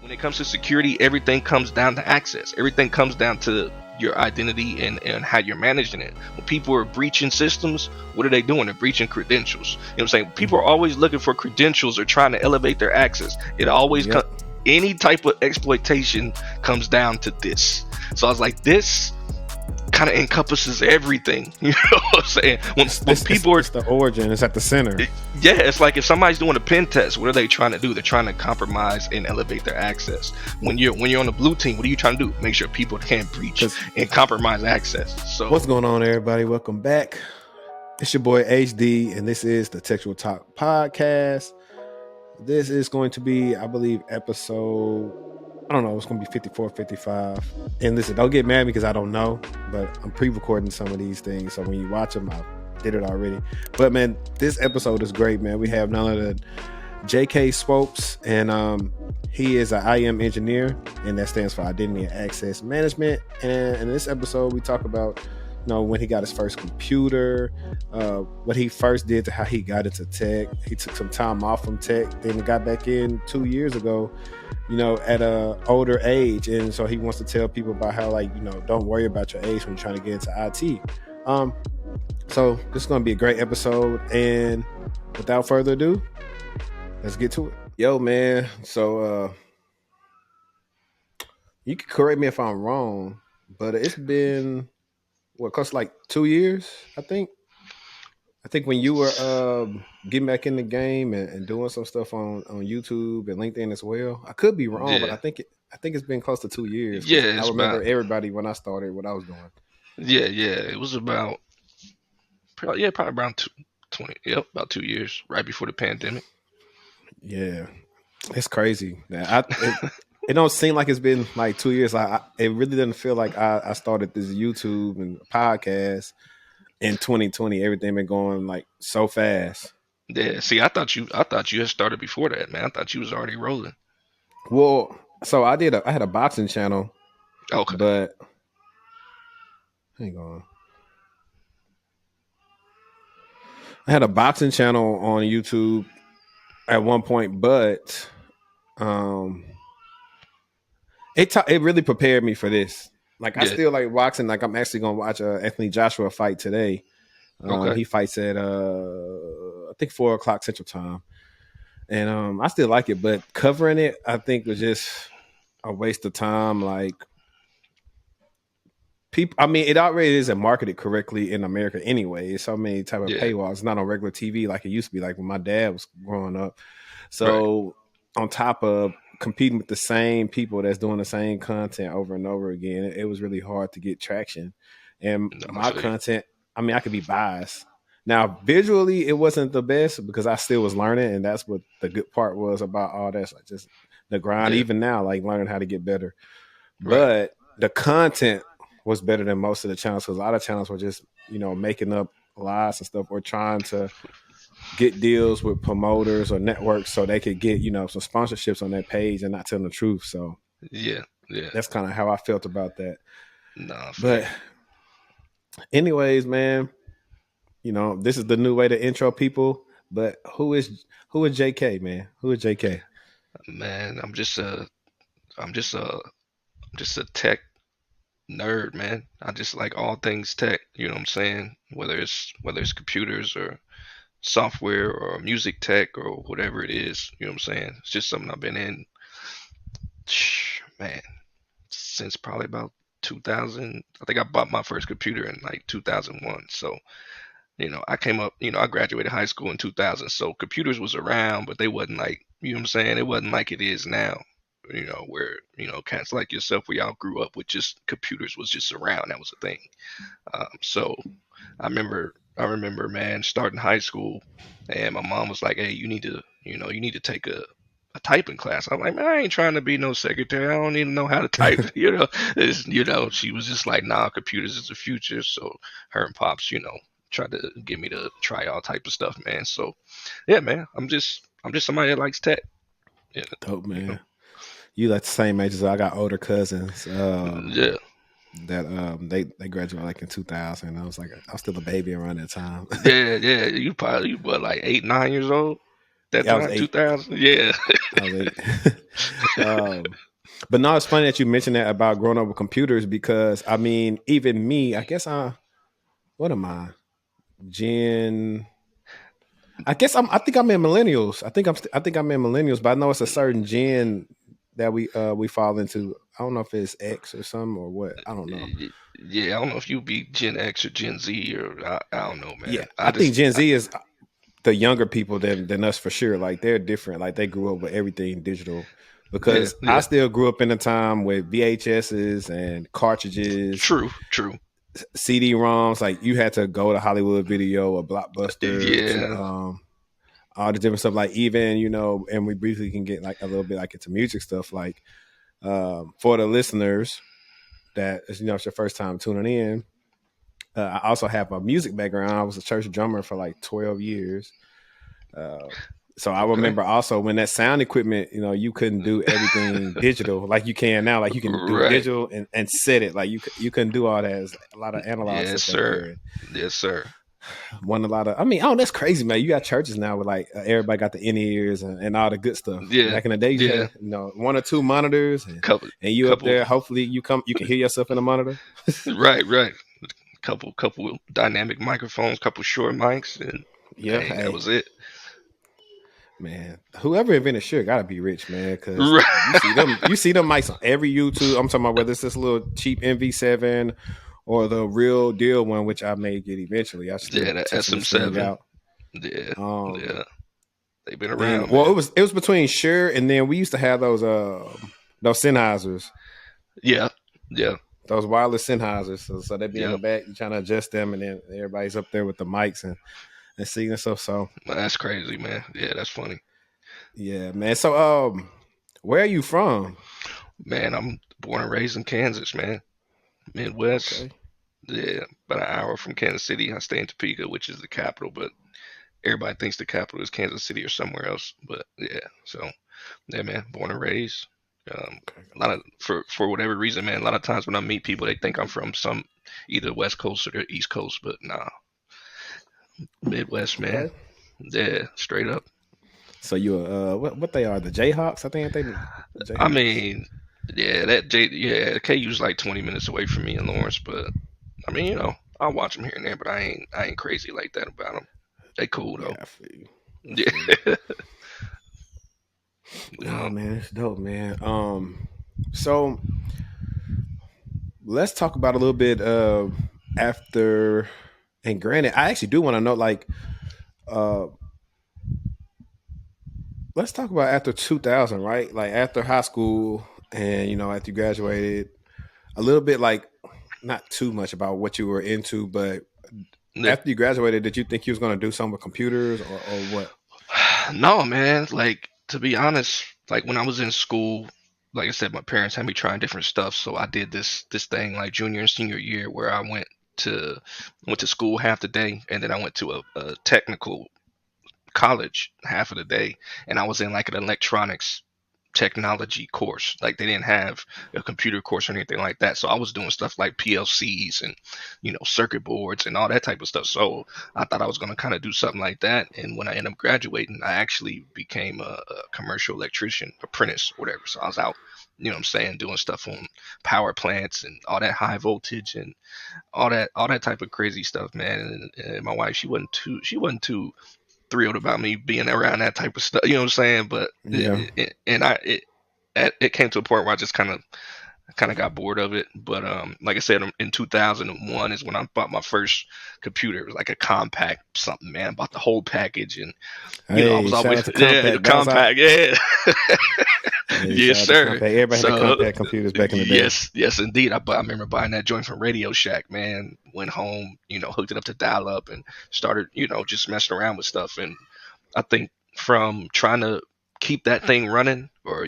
when it comes to security, everything comes down to access. Everything comes down to your identity and how you're managing it. When people are breaching systems, what are they doing? They're breaching credentials. You know what I'm saying? People are always looking for credentials or trying to elevate their access. It always Yep. any type of exploitation comes down to this. So I was like, this kind of encompasses everything. You know what I'm saying? When people are It's the origin. It's at the center. yeah, it's like if somebody's doing a pen test, what are they trying to do? They're trying to compromise and elevate their access. When you're on the blue team, what are you trying to do? Make sure people can't breach and compromise access. So what's going on, everybody? Welcome back. It's your boy HD, and this is the TechTual Talk podcast. This is going to be, I believe, episode, I don't know, it's going to be 54, 55. And listen, don't get mad at me because I don't know, but I'm pre-recording some of these things. So when you watch them, I did it already. But man, this episode is great, man. We have none other than J.K. Swopes, and he is an IM engineer, and that stands for Identity and Access Management. And in this episode, we talk about when he got his first computer, what he first did to how he got into tech. He took some time off from tech, then got back in 2 years ago, at a older age. And so he wants to tell people about how, don't worry about your age when you're trying to get into IT. So this is going to be a great episode. And without further ado, let's get to it. Yo, man. So you can correct me if I'm wrong, but it's been close to like 2 years, I think. I think when you were getting back in the game and doing some stuff on YouTube and LinkedIn as well. I could be wrong, but I think it's been close to 2 years. yeah, I remember everybody when I started what I was doing. Yeah, it was about probably around 20. Yep, about 2 years, right before the pandemic. Yeah, it's crazy. It don't seem like it's been like 2 years. It really doesn't feel like I started this YouTube and podcast in 2020. Everything been going like so fast. Yeah, see, I thought you had started before that, man. I thought you was already rolling. Well, so I had a boxing channel, Okay, but hang on. I had a boxing channel on YouTube at one point, but it really prepared me for this. Like I still like boxing. Like I'm actually gonna watch Anthony Joshua fight today. Okay. He fights at I think 4:00 Central Time, and I still like it. But covering it, I think was just a waste of time. Like people, I mean, it already isn't marketed correctly in America anyway. It's so many type of paywalls. It's not on regular TV like it used to be, like when my dad was growing up. So on top of competing with the same people that's doing the same content over and over again, it was really hard to get traction. And my content, I mean, I could be biased. Now, visually, it wasn't the best because I still was learning, and that's what the good part was about all that. Like just the grind, even now, like learning how to get better. But the content was better than most of the channels because a lot of channels were just, making up lies and stuff or trying to get deals with promoters or networks so they could get, some sponsorships on their page and not telling the truth. So yeah, that's kind of how I felt about that. Nah, but anyways, man, this is the new way to intro people. But who is JK, man? Who is JK? Man, I'm just a tech nerd, man. I just like all things tech. You know what I'm saying? Whether it's computers or software or music tech or whatever it is. You know what I'm saying? It's just something I've been in, man, since probably about 2000. I think I bought my first computer in like 2001. So, I came up, I graduated high school in 2000. So computers was around, but they wasn't like, you know what I'm saying? It wasn't like it is now, where, cats like yourself, we all grew up with just computers was just around. That was a thing. So I remember, man, starting high school, and my mom was like, "Hey, you need to take a typing class." I'm like, "Man, I ain't trying to be no secretary. I don't even know how to type." She was just like, "Nah, computers is the future." So her and pops, tried to get me to try all type of stuff, man. So yeah, man, I'm just somebody that likes tech. Yeah, dope, man. You like the same age as I got older cousins. Yeah. That they graduated like in 2000. I was still a baby around that time. Yeah. You probably like 8, 9 years old. That Yeah, I was time, 8. 2000. Yeah. I was 8. um, but no, it's funny that you mentioned that about growing up with computers because I mean, even me, I guess what am I? Gen I think I'm in millennials. I think I'm in millennials, but I know it's a certain gen that we fall into. I don't know if it's X or something or what. I don't know. Yeah, I don't know if you be Gen X or Gen Z or I don't know, Yeah, man. I think Gen Z is the younger people than us for sure. Like they're different. Like they grew up with everything digital. Yeah, Because I yeah. still grew up in a time with VHSs and cartridges, True, true. CD-ROMs. Like you had to go to Hollywood Video or Blockbuster to Yeah. all the different stuff. Like even and we briefly can get like a little bit like into music stuff. Like for the listeners that is it's your first time tuning in. I also have a music background. I was a church drummer for like 12 years. Uh, so I Okay. remember also when that sound equipment, you couldn't do everything digital like you can now. Like you can do it Right. digital and set it. Like you couldn't do all that. There's a lot of analog Yes, stuff back sir. there. Yes, sir. One a lot of. I mean, oh, that's crazy, man. You got churches now with like everybody got the in ears and all the good stuff. Yeah. Back in the day, you just Yeah. had one or two monitors Couple and you up couple there. Hopefully, you can hear yourself in the monitor. right, right. Couple dynamic microphones, couple short mics, and Yeah, hey, that hey, was it. man, whoever invented sure gotta be rich, man. Because Right. you see them mics on every YouTube. I'm talking about whether it's this little cheap MV7 or the real deal one, which I may get eventually. I'm Yeah, still the testing this thing SM7. out. Yeah. Um, Yeah. They've been then around, well, man. it was between Shure and then we used to have those Sennheisers, Yeah. Yeah. those wireless Sennheisers. So they'd be in the Yep. back, you trying to adjust them, and then everybody's up there with the mics and seeing and stuff. So That's crazy, man. Yeah, that's funny. yeah, man. So where are you from? Man, I'm born and raised in Kansas, man. Midwest. Okay. Yeah, about an hour from Kansas City. I stay in Topeka, which is the capital, but everybody thinks the capital is Kansas City or somewhere else. But yeah, so yeah, man, born and raised. Okay. A lot of for whatever reason, man. A lot of times when I meet people, they think I'm from some either West Coast or the East Coast, but nah, Midwest, man. Okay. Yeah, straight up. So you what they are, the Jayhawks? I think they the I Jayhawks. mean, yeah, KU's like 20 minutes away from me in Lawrence, but I mean, I'll watch them here and there, but I ain't crazy like that about them. They cool Yeah, though. I feel you. I Yeah, feel you. yeah. No, man, it's dope, man. So let's talk about a little bit of after. And granted, I actually do want to know, like, uh, let's talk about after 2000, right? Like after high school, and after you graduated, a little bit, like, not too much about what you were into, but Yeah. after you graduated, did you think you was going to do something with computers or what? No, man. Like to be honest, like when I was in school, like I said, my parents had me trying different stuff, so I did this thing like junior and senior year where I went to school half the day, and then I went to a technical college half of the day, and I was in like an electronics technology course. Like they didn't have a computer course or anything like that. So I was doing stuff like PLCs and circuit boards and all that type of stuff. So I thought I was going to kind of do something like that. And when I ended up graduating, I actually became a commercial electrician apprentice, whatever. So I was out, what I'm saying, doing stuff on power plants and all that high voltage and all that type of crazy stuff, man. And my wife, she wasn't too thrilled about me being around that type of stuff. You know what I'm saying? But Yeah. it came to a point where I just kind of got bored of it. But like I said, in 2001 is when I bought my first computer. It was like a compact something, man. I bought the whole package, and I was Hey, shout always out to yeah, the Compact. That was our compact, yeah. Hey, Yes, shout out to sir. Compact. Everybody had the So Compact computers back in the day. yes, yes, indeed. I remember buying that joint from Radio Shack, man. Went home, hooked it up to dial up and started, just messing around with stuff. And I think from trying to keep that thing running, or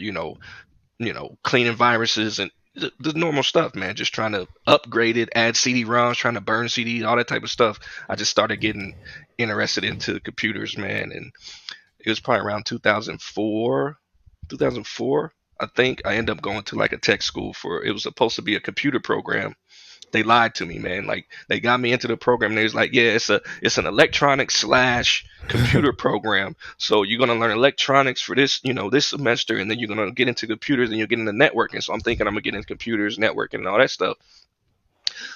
cleaning viruses and the normal stuff, man. Just trying to upgrade it, add CD-ROMs, trying to burn CDs, all that type of stuff. I just started getting interested into computers, man, and it was probably around 2004, 2004. I think I ended up going to like a tech school for it was supposed to be a computer program they lied to me, man. Like they got me into the program. And they was like, yeah, it's an electronic slash computer program. So you're gonna learn electronics for this, this semester, and then you're gonna get into computers, and you'll get into networking. So I'm thinking I'm gonna get into computers, networking, and all that stuff.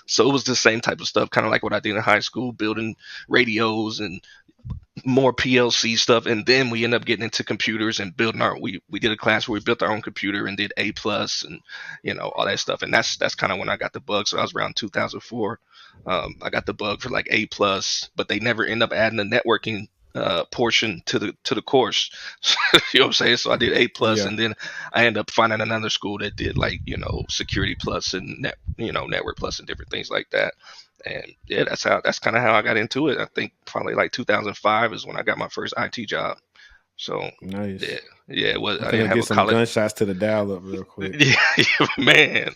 So it was the same type of stuff, kind of like what I did in high school, building radios and more PLC stuff, and then we end up getting into computers and building our. We did a class where we built our own computer and did A plus and all that stuff, and that's kind of when I got the bug. So I was around 2004. I got the bug for like A plus, but they never end up adding the networking portion to the course. You know what I'm saying? So I did A plus, Yeah, and then I ended up finding another school that did like security plus and network plus and different things like that. And yeah, that's kind of how I got into it. I think probably like 2005 is when I got my first IT job. So yeah, nice. yeah, it was. I'm I didn't finna have get a some college. gunshots to the dial up real quick. Yeah, man,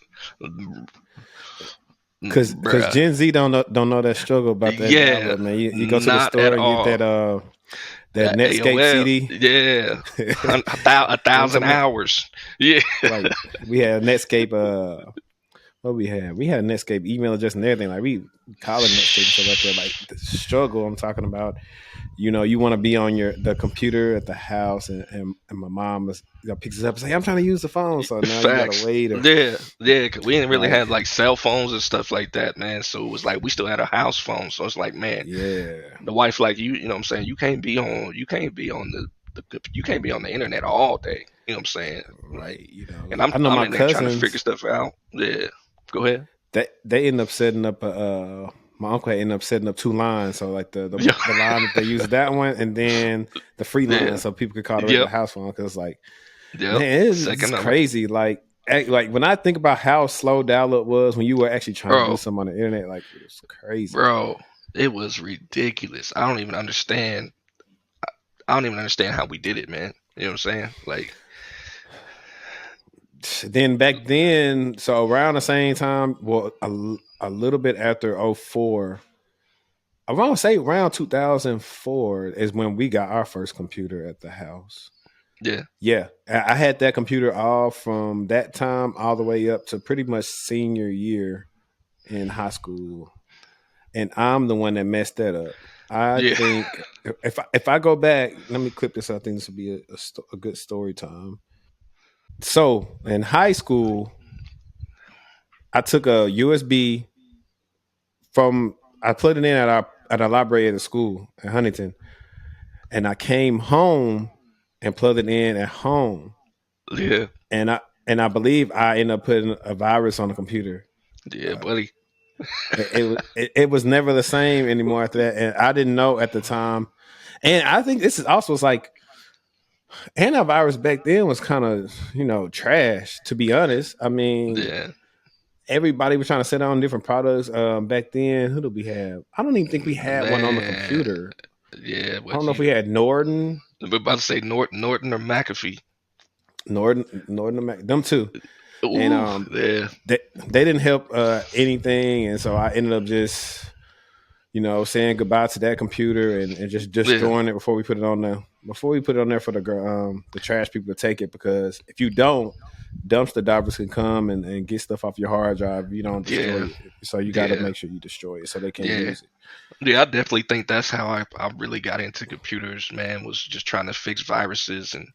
Cause bruh. Gen Z don't know that struggle about that dial Yeah, up, man. You go to the not at store and get all. that That Netscape AOL, CD. yeah, You a know what I'm thousand talking about? hours. Yeah, Like we had Netscape. What we had? We had Netscape email address and everything. Like we calling Netscape and stuff like that. Like the struggle I'm talking about. You want to be on the computer at the house, and my mom was, picks us up and say, "I'm trying to use the phone," so now you gotta facts. wait or Yeah, yeah, 'cause we didn't really like, have like cell phones and stuff like that, man. So it was like we still had a house phone. So it's like, man, yeah, the wife like you know what I'm saying, you can't be on the internet all day. You know what I'm saying? Like, right. and I know I'm my in there trying to figure cousins. stuff out. Yeah. Go ahead. They end up setting up my uncle ended up setting up two lines. So like Yeah. the line that they use that one, and then the free line, Yeah. so people could call the regular Yep. house phone. Because like, Yep. man, it's Second number. crazy. Like when I think about how slow dial up was when you were actually trying to do Bro, something on the internet, like it was crazy. bro, it was ridiculous. I don't even understand how we did it, man. You know what I'm saying? Like, Then back then, so around the same time, well, a little bit after '04, I want to say around 2004 is when we got our first computer at the house. yeah. Yeah, I had that computer all from that time all the way up to pretty much senior year in high school, and I'm the one that messed that up. I Yeah. think if I go back, let me clip this. I think this will be a good story time. So in high school, I took a USB from I put it in at our library at the school at Huntington, and I came home and plugged it in at home, Yeah. and I believe I ended up putting a virus on the computer. Yeah, Uh, buddy. it was never the same anymore after that, and I didn't know at the time. And I think this is also like antivirus back then was kind of trash, to be honest. I mean, Yeah. everybody was trying to set on different products back then. Who do we have? I don't even think we had one on the Man. computer. Yeah, I don't but know if we had Norton, we're about to say Norton or McAfee. Norton, them two, and Ooh, yeah. they didn't help anything, and so I ended up just saying goodbye to that computer and just Yeah. destroying it before we put it on there for the trash people to take it, because if you don't, dumpster divers can come and get stuff off your hard drive if you don't destroy Yeah. it. So you got to Yeah. make sure you destroy it so they can't Yeah. use it. Yeah, I definitely think that's how I really got into computers, man, was just trying to fix viruses and,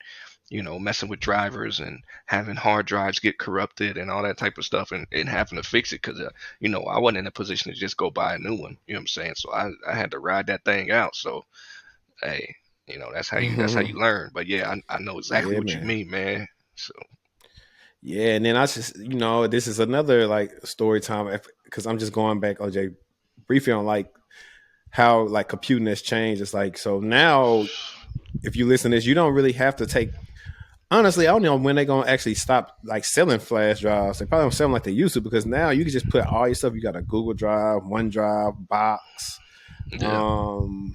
messing with drivers and having hard drives get corrupted and all that type of stuff and having to fix it because, I wasn't in a position to just go buy a new one. You know what I'm saying? So I had to ride that thing out. So, hey, that's how you learn. But yeah, I know exactly Yeah, what you man. mean, man. So, Yeah, and then I just this is another like story time, because I'm just going back, OJ, briefly on like how like computing has changed. It's like, so now if you listen to this, you don't really have to take. Honestly, I don't know when they're gonna actually stop like selling flash drives. They probably don't sell them like they used to, because now you can just put all your stuff. You got a Google Drive, OneDrive, Box. yeah, Um,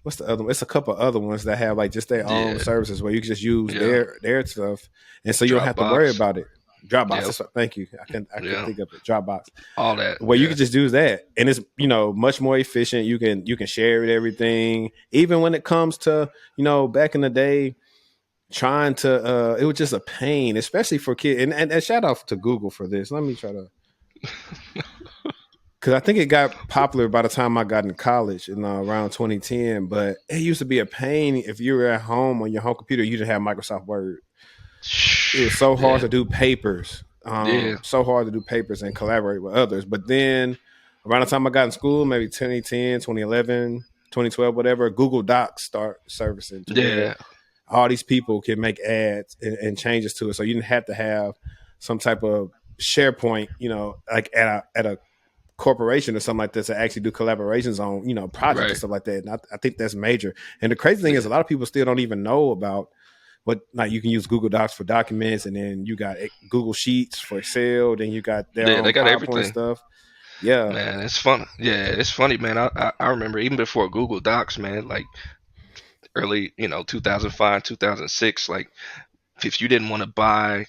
what's the other one? It's a couple other ones that have like just their own yeah, services where you can just use yeah. their stuff, and so you don't have to worry Dropbox. about it. Dropbox. Yep. That's thank you. I can Yeah. think of it. Dropbox, All that. where you Yeah. can just do that, and it's much more efficient. You can share it, everything, even when it comes to back in the day trying to it was just a pain, especially for kids, and shout out to Google for this. Let me try to because I think it got popular by the time I got into college in around 2010. But it used to be a pain if you were at home on your home computer. You didn't have Microsoft Word. It was so hard Yeah, to do papers, yeah, so hard to do papers and collaborate with others. But then around the time I got in school, maybe 2010, 2011, 2012, whatever, Google Docs start servicing to where yeah, all these people can make ads and changes to it. So you didn't have to have some type of SharePoint, like at a corporation or something like this to actually do collaborations on, projects and right, stuff like that. And I think that's major. And the crazy thing is yeah, a lot of people still don't even know about what, like, you can use Google Docs for documents, and then you got Google Sheets for Excel, then you got their yeah. They own got PowerPoint everything, stuff. Yeah. man. It's fun. Yeah, it's funny, man. I remember even before Google Docs, man. Like early, 2005, 2006. Like if you didn't want to buy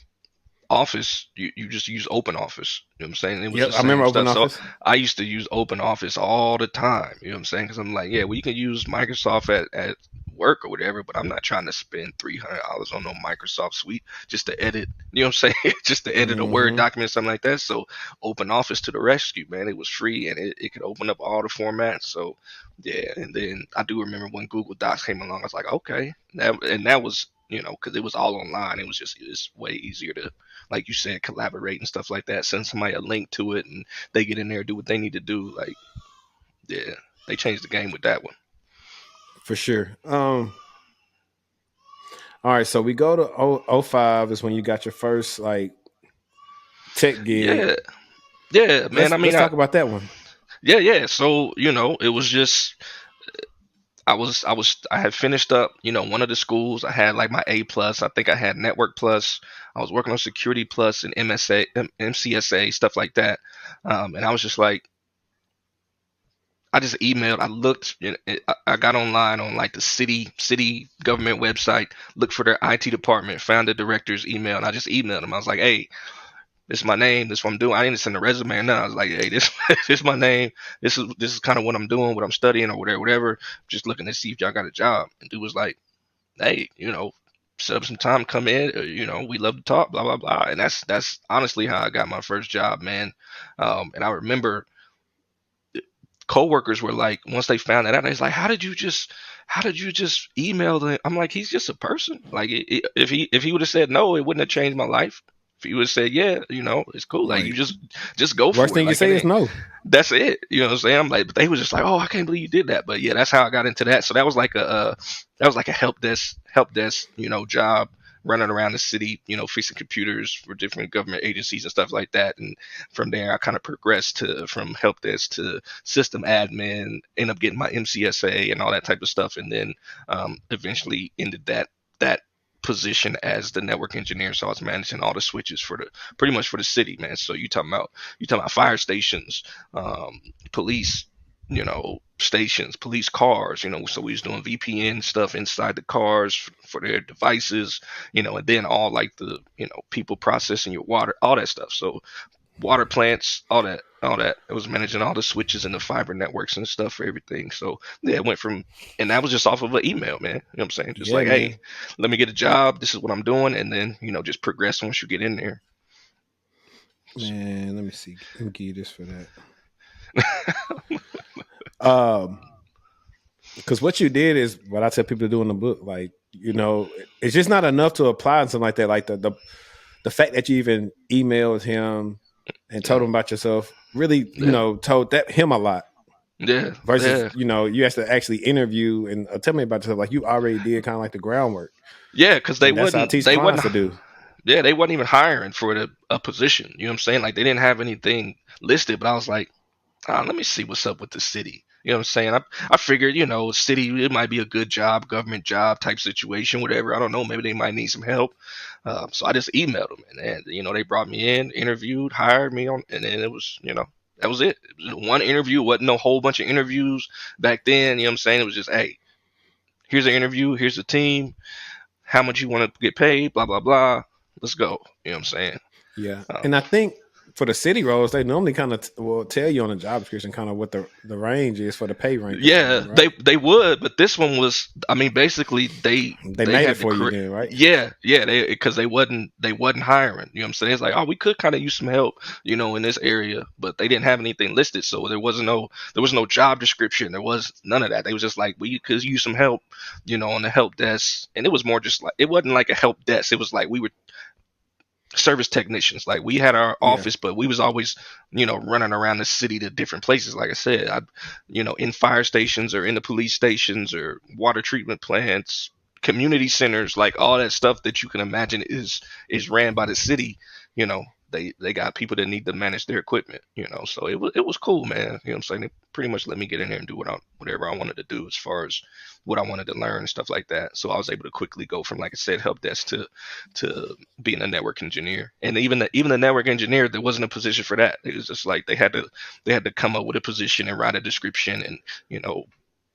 Office, you just use Open Office. You know what I'm saying? It was Yep. the I remember same Open stuff. So Office. I used to use Open Office all the time. You know what I'm saying? Because I'm like, yeah, well, you can use Microsoft at work or whatever, but I'm not trying to spend $300 on no Microsoft suite just to edit. You know what I'm saying? Just to edit a Word Hmm. document, something like that. So Open Office to the rescue, man. It was free and it could open up all the formats. So yeah, and then I do remember when Google Docs came along, I was like, okay, that was. Because it was all online. It's way easier to, like you said, collaborate and stuff like that. Send somebody a link to it, and they get in there, do what they need to do. Like, yeah, they changed the game with that one. For sure. All right, so we go to 05 is when you got your first like tech gig. Yeah, yeah, man. I mean, Let's talk about that one. yeah, yeah. So it was just I had finished up, one of the schools. I had like my A plus. I think I had Network plus. I was working on Security plus and MCSA stuff like that. And I was just like, I just emailed. I looked. I got online on like the city government website. Looked for their IT department. Found the director's email, and I just emailed him. I was like, "Hey, this is my name. This is what I'm doing." I didn't send a resume or nothing. I was like, "Hey, this this is my name. This is kind of what I'm doing, what I'm studying, or whatever, whatever. Just looking to see if y'all got a job." And dude was like, "Hey, set up some time, come in. We love to talk, blah blah blah." And that's honestly how I got my first job, man. And I remember coworkers were like, once they found that out, it's like, how did you just email them? I'm like, he's just a person. Like, if he would have said no, it wouldn't have changed my life. If he would have said yeah, it's cool. Like, you Right. just go Worst for it. thing you Like, it say is ain't. no. That's it. You know what I'm saying? I'm like, but they was just like, oh, I can't believe you did that. But yeah, that's how I got into that. So that was like a help desk, job running around the city, fixing computers for different government agencies and stuff like that. And from there, I kind of progressed to from help desk to system admin, end up getting my MCSA and all that type of stuff, and then eventually ended that position as the network engineer. So I was managing all the switches for the pretty much for the city, man. So you talking about fire stations, police, stations, police cars, so we was doing VPN stuff inside the cars for their devices, and then all like the, people processing your water, all that stuff. So water plants, all that. It was managing all the switches and the fiber networks and stuff for everything. So yeah, it went from, and that was just off of an email, man. You know what I'm saying? Just Yeah, like, hey, man. let me get a job. This is what I'm doing, and then just progress once you get in there. Man, let me see. Let me give you this for that. Um, because what you did is what I tell people to do in the book. Like, it's just not enough to apply and something like that. Like the fact that you even emailed him and told Yeah, him about yourself really, yeah, told that him a lot. yeah, Versus, yeah, you have to actually interview and tell me about yourself. Like, you already did kind of like the groundwork, yeah. Because they and that's how I wasn't, teach they clients wasn't, to do. yeah, they wasn't even hiring for a position. You know what I'm saying? Like they didn't have anything listed, but I was like, let me see what's up with the city. You know what I'm saying? I figured, city, it might be a good job, government job type situation, whatever. I don't know. Maybe they might need some help. So I just emailed them, and they brought me in, interviewed, hired me on, and then it was, that was it. It was one interview. It wasn't no whole bunch of interviews back then. You know what I'm saying? It was just, hey, here's an interview, here's the team, how much you want to get paid, blah blah blah. Let's go. You know what I'm saying? Yeah, Um, and I think for the city roles, they normally kind of will tell you on the job description kind of what the range is for the pay range for you, Yeah, right? they would, but this one was, I mean, basically They they made it had to for you create. then, right? Yeah, yeah, they because they wasn't hiring. You know what I'm saying? It's like, oh, we could kind of use some help, in this area, but they didn't have anything listed, so there was no job description. There was none of that. They was just like, we could use some help, on the help desk, and it was more just like, it wasn't like a help desk. It was like we were service technicians. Like, we had our Yeah. office, but we was always, running around the city to different places. Like I said, in fire stations or in the police stations or water treatment plants, community centers, like all that stuff that you can imagine is ran by the city. They got people that need to manage their equipment. So it was cool, man. You know what I'm saying? They pretty much let me get in there and do whatever I wanted to do as far as what I wanted to learn and stuff like that. So I was able to quickly go from, like I said, help desk to being a network engineer. And even the network engineer, there wasn't a position for that. It was just like they had to come up with a position and write a description and you know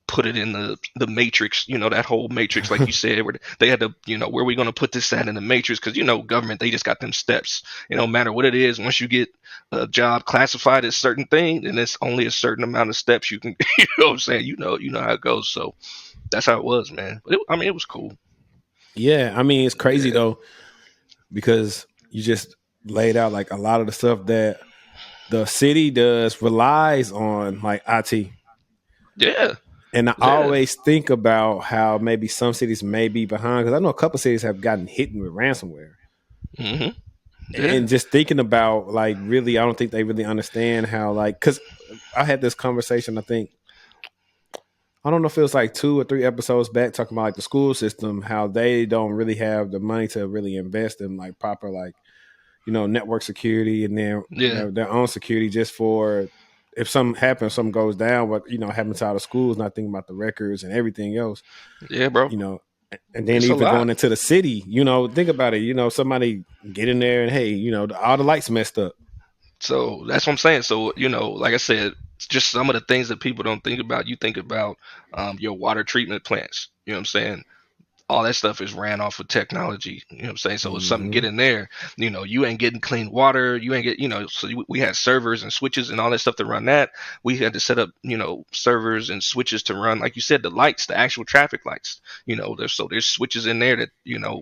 put it in the matrix, that whole matrix, like you said, where they had to, where are we going to put this at in the matrix? Because government, they just got them steps. It don't matter what it is. Once you get a job classified as certain thing, then it's only a certain amount of steps you can. You know what I'm saying? You know how it goes. So that's how it was, man. But I mean, it was cool. Yeah, I mean it's crazy Yeah, though because you just laid out like a lot of the stuff that the city does relies on like IT. yeah, And I yeah. always think about how maybe some cities may be behind because I know a couple cities have gotten hit with ransomware. Hmm. And Yeah, just thinking about like really, I don't think they really understand how like because I had this conversation. I think I don't know if it was like 2 or 3 episodes back talking about like the school system, how they don't really have the money to really invest in like proper like network security and then yeah, their own security just for if something happens, something goes down, what happens to all the schools, not thinking about the records and everything else, yeah, bro. you know. And then It's a even lot. going into the city, think about it, somebody get in there and hey, all the lights messed up. So that's what I'm saying. So, like I said, just some of the things that people don't think about. You think about your water treatment plants. You know what I'm saying? All that stuff is ran off of technology. You know what I'm saying? So if something Hmm. get in there, you ain't getting clean water. You ain't get, so we had servers and switches and all that stuff to run that. We had to set up, servers and switches to run, like you said, the lights, the actual traffic lights. There's switches in there that,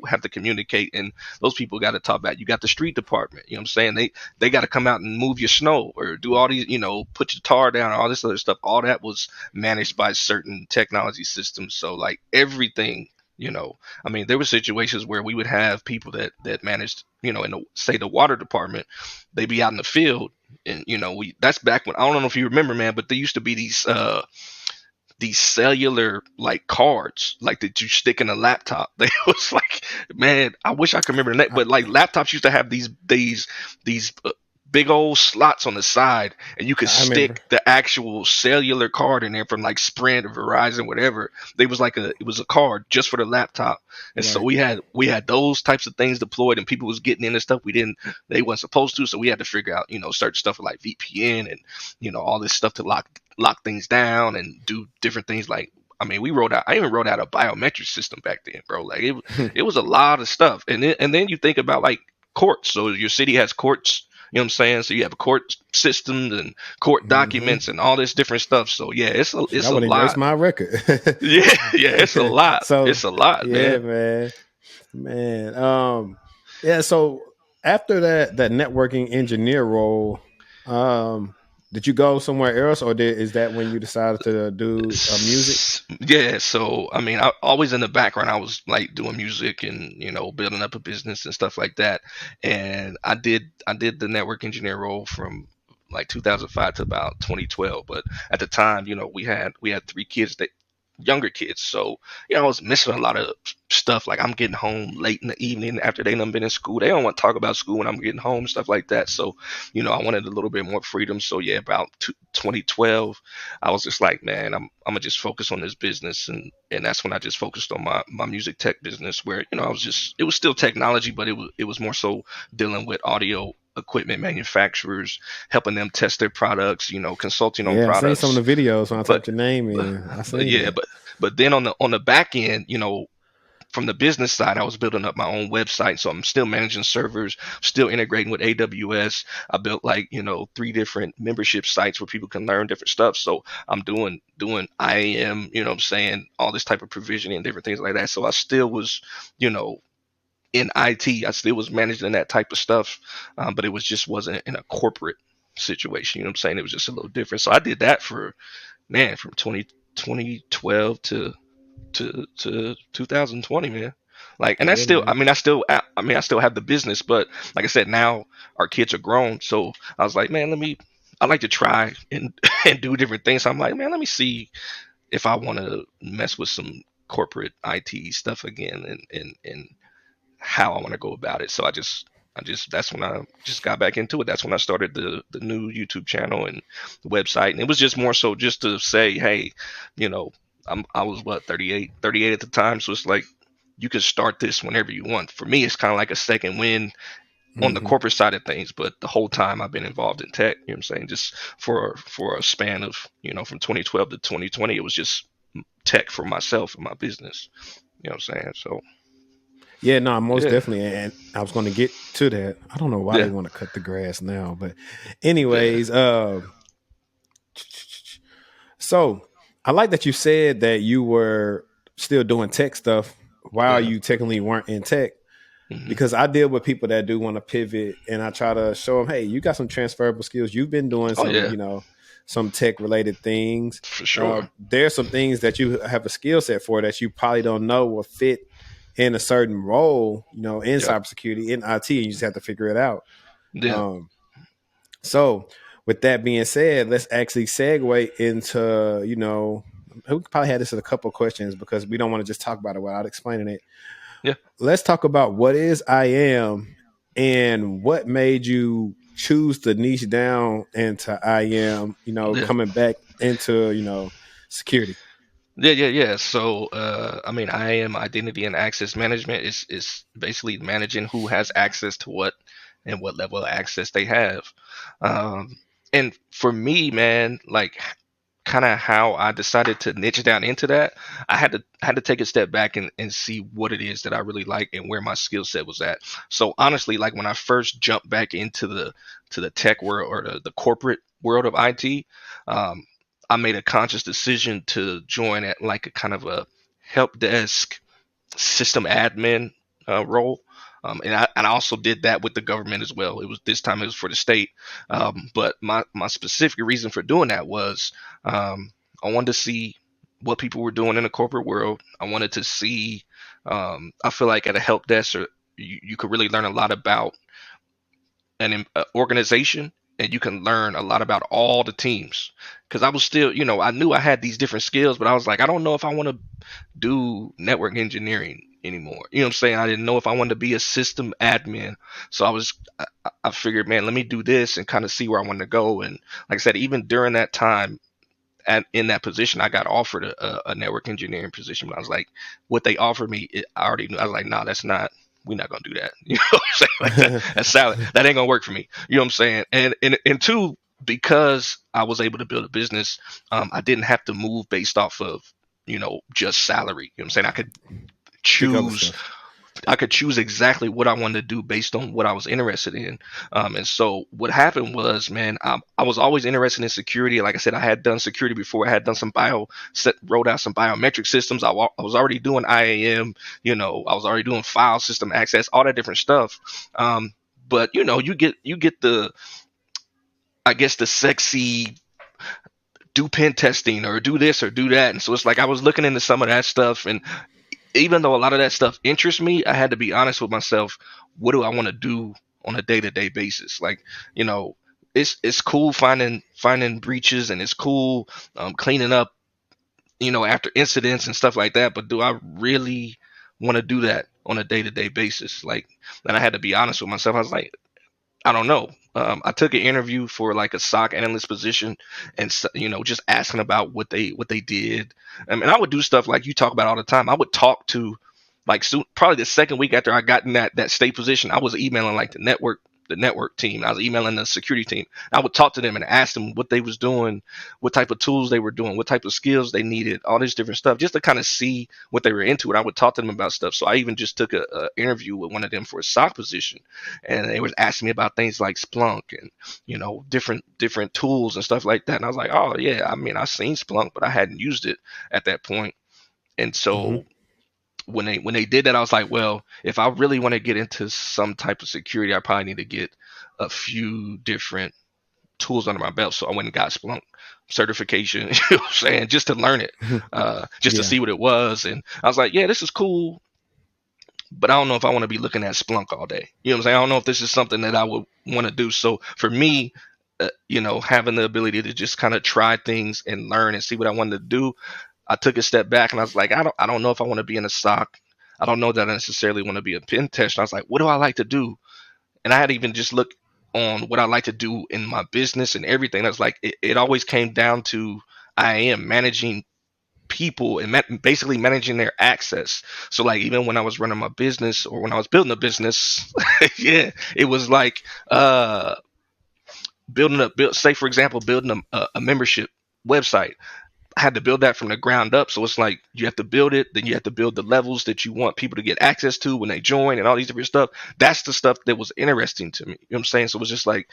have to communicate, and those people got to talk about. You got the street department. You know what I'm saying? They got to come out and move your snow or do all these, put your tar down, all this other stuff. All that was managed by certain technology systems. So like everything, I mean, there were situations where we would have people that managed, in say the water department, they'd be out in the field, and we that's back when, I don't know if you remember, man, but there used to be these cellular like cards like that you stick in a laptop. They was like, man, I wish I could remember the name, I, but like laptops used to have these big old slots on the side, and you could I remember. stick the actual cellular card in there from like Sprint or Verizon, whatever. They was like it was a card just for the laptop, and so Right. we had those types of things deployed, and people was getting into stuff they weren't supposed to, so we had to figure out certain stuff like VPN and all this stuff to lock things down and do different things. Like, I mean, I even wrote out a biometric system back then, bro. Like, it was a lot of stuff. And then you think about like courts. So your city has courts. You know what I'm saying? So you have court systems and court Hmm. documents and all this different stuff. So yeah, it's a Shit, I it's a would erase lot. my record. Yeah, yeah, it's a lot. So It's a lot, yeah, man. man. Yeah. So after that networking engineer role, um, did you go somewhere else, or is that when you decided to do music? Yeah, so I mean, I always in the background, I was like doing music and building up a business and stuff like that. And I did the network engineer role from like 2005 to about 2012. But at the time, we had 3 kids, that younger kids, so I was missing a lot of stuff. Like, I'm getting home late in the evening after they done been in school. They don't want to talk about school when I'm getting home and stuff like that. So I wanted a little bit more freedom. So yeah, about 2012. I was just like, man, I'm gonna just focus on this business, and that's when I just focused on my music tech business, where I was just, it was still technology, but it was more so dealing with audio equipment manufacturers, helping them test their products, consulting on Yeah, I seen some products. of the videos when I But typed your name but, in. I but seen yeah, that. but then on the back end, from the business side, I was building up my own website. So I'm still managing servers, still integrating with AWS. I built like, 3 different membership sites where people can learn different stuff. So I'm doing IAM, what I'm saying, all this type of provisioning and different things like that. So I still was, you know, in IT. I still was managing that type of stuff, but it was just wasn't in a corporate situation. You know what I'm saying? It was just a little different. So I did that for, man, from 2012 to 2020, man. Like, and that's Yeah, still, man. I still have the business, but like I said, now our kids are grown. So I was like, man, I like to try and, and do different things. So I'm like, man, let me see if I want to mess with some corporate IT stuff again and how I want to go about it. So that's when I just got back into it. That's when I started the new YouTube channel and the website. And it was just more so just to say, hey, you know, I was what, 38 at the time. So it's like, you can start this whenever you want. For me, it's kind of like a second win on the Hmm. corporate side of things, but the whole time I've been involved in tech, you know what I'm saying? Just for a span of, from 2012 to 2020, it was just tech for myself and my business. You know what I'm saying? So Yeah, no, most yeah, definitely. And I was going to get to that. I don't know why they yeah, want to cut the grass now, but yeah, anyways, so I like that you said that you were still doing tech stuff while yeah. you technically weren't in tech. Hmm. Because I deal with people that do want to pivot, and I try to show them, hey, you got some transferable skills. You've been doing Oh some, yeah, some tech related things. for sure. There's some things that you have a skill set for that you probably don't know will fit in a certain role, in Yep. cybersecurity, in IT. And you just have to figure it out. Yeah. Um, so, with that being said, let's actually segue into, we could probably have this in a couple of questions because we don't want to just talk about it without explaining it. Yeah. Let's talk about what is IAM and what made you choose to niche down into IAM, Yeah. coming back into, security. Yeah. So, I am identity and access management is basically managing who has access to what and what level of access they have. Um, and for me, man, like kind of how I decided to niche down into that, I had to take a step back and see what it is that I really like and where my skill set was at. So honestly, like when I first jumped back into the tech world or the corporate world of IT, um, I made a conscious decision to join at like a kind of a help desk system admin role. And I also did that with the government as well. It was this time it was for the state, but my specific reason for doing that was I wanted to see what people were doing in the corporate world. I wanted to see. I feel like at a help desk, or you could really learn a lot about an organization, and you can learn a lot about all the teams. Because I was still, I knew I had these different skills, but I was like, I don't know if I want to do network engineering anymore. You know what I'm saying? I didn't know if I wanted to be a system admin. So I figured, man, let me do this and kind of see where I want to go. And like I said, even during that time in that position, I got offered a network engineering position. But I was like, what they offered me, I already knew. I was like, nah, that's not. We're not gonna do that. You know what I'm saying? Like that. That's salad. That ain't gonna work for me. You know what I'm saying? And two, because I was able to build a business, I didn't have to move based off of just salary. You know what I'm saying? Pick other Choose stuff. I could choose exactly what I wanted to do based on what I was interested in. And so what happened was, man, I was always interested in security. Like I said, I had done security before. I had done wrote out some biometric systems. I was already doing IAM. I was already doing file system access, all that different stuff. But you get I guess the sexy do pen testing or do this or do that. And so it's like I was looking into some of that stuff, and even though a lot of that stuff interests me, I had to be honest with myself. What do I want to do on a day to day basis? Like, you know, it's cool finding breaches, and it's cool cleaning up, after incidents and stuff like that. But do I really want to do that on a day to day basis? Like, and I had to be honest with myself. I was like, I don't know. I took an interview for like a SOC analyst position, and just asking about what they did. And I would do stuff like you talk about all the time. I would talk to, like, soon, probably the second week after I got in that state position, I was emailing like the network the network team. I was emailing the security team. I would talk to them and ask them what they was doing, what type of tools they were doing, what type of skills they needed, all this different stuff, just to kind of see what they were into. And I would talk to them about stuff. So I even just took a interview with one of them for a SOC position, and they was asking me about things like Splunk and different tools and stuff like that. And I was like, oh yeah, I mean I seen Splunk, but I hadn't used it at that point. And Hmm. so when they did that, I was like, well, if I really want to get into some type of security, I probably need to get a few different tools under my belt. So I went and got Splunk certification, you know what I'm saying, just to learn it, just to Yeah. see what it was. And I was like, yeah, this is cool, but I don't know if I want to be looking at Splunk all day. You know what I'm saying? I don't know if this is something that I would want to do. So for me, having the ability to just kind of try things and learn and see what I wanted to do, I took a step back and I was like, I don't know if I want to be in a SOC. I don't know that I necessarily want to be a pen tester. I was like, what do I like to do? And I had to even just look on what I like to do in my business and everything. I was like, it always came down to I am managing people and basically managing their access. So like even when I was running my business or when I was building a business, yeah, it was like say for example, building a membership website. I had to build that from the ground up. So it's like you have to build it, then you have to build the levels that you want people to get access to when they join and all these different stuff. That's the stuff that was interesting to me. You know what I'm saying? So it was just like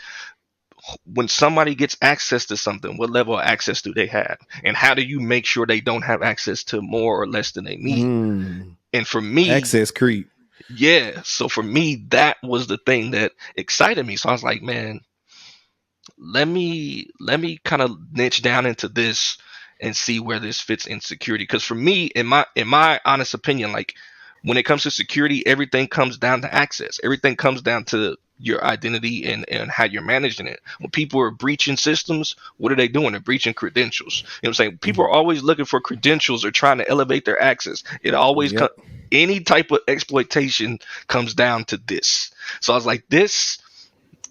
when somebody gets access to something, what level of access do they have? And how do you make sure they don't have access to more or less than they need? Mm. And for me, Access creep. yeah. So for me, that was the thing that excited me. So I was like, man, let me kind of niche down into this and see where this fits in security. Because for me, in my honest opinion, like when it comes to security, everything comes down to access. Everything comes down to your identity and how you're managing it. When people are breaching systems, what are they doing? They're breaching credentials. You know what I'm saying? People Mhm. are always looking for credentials or trying to elevate their access. It always Yep. any type of exploitation comes down to this. So I was like, this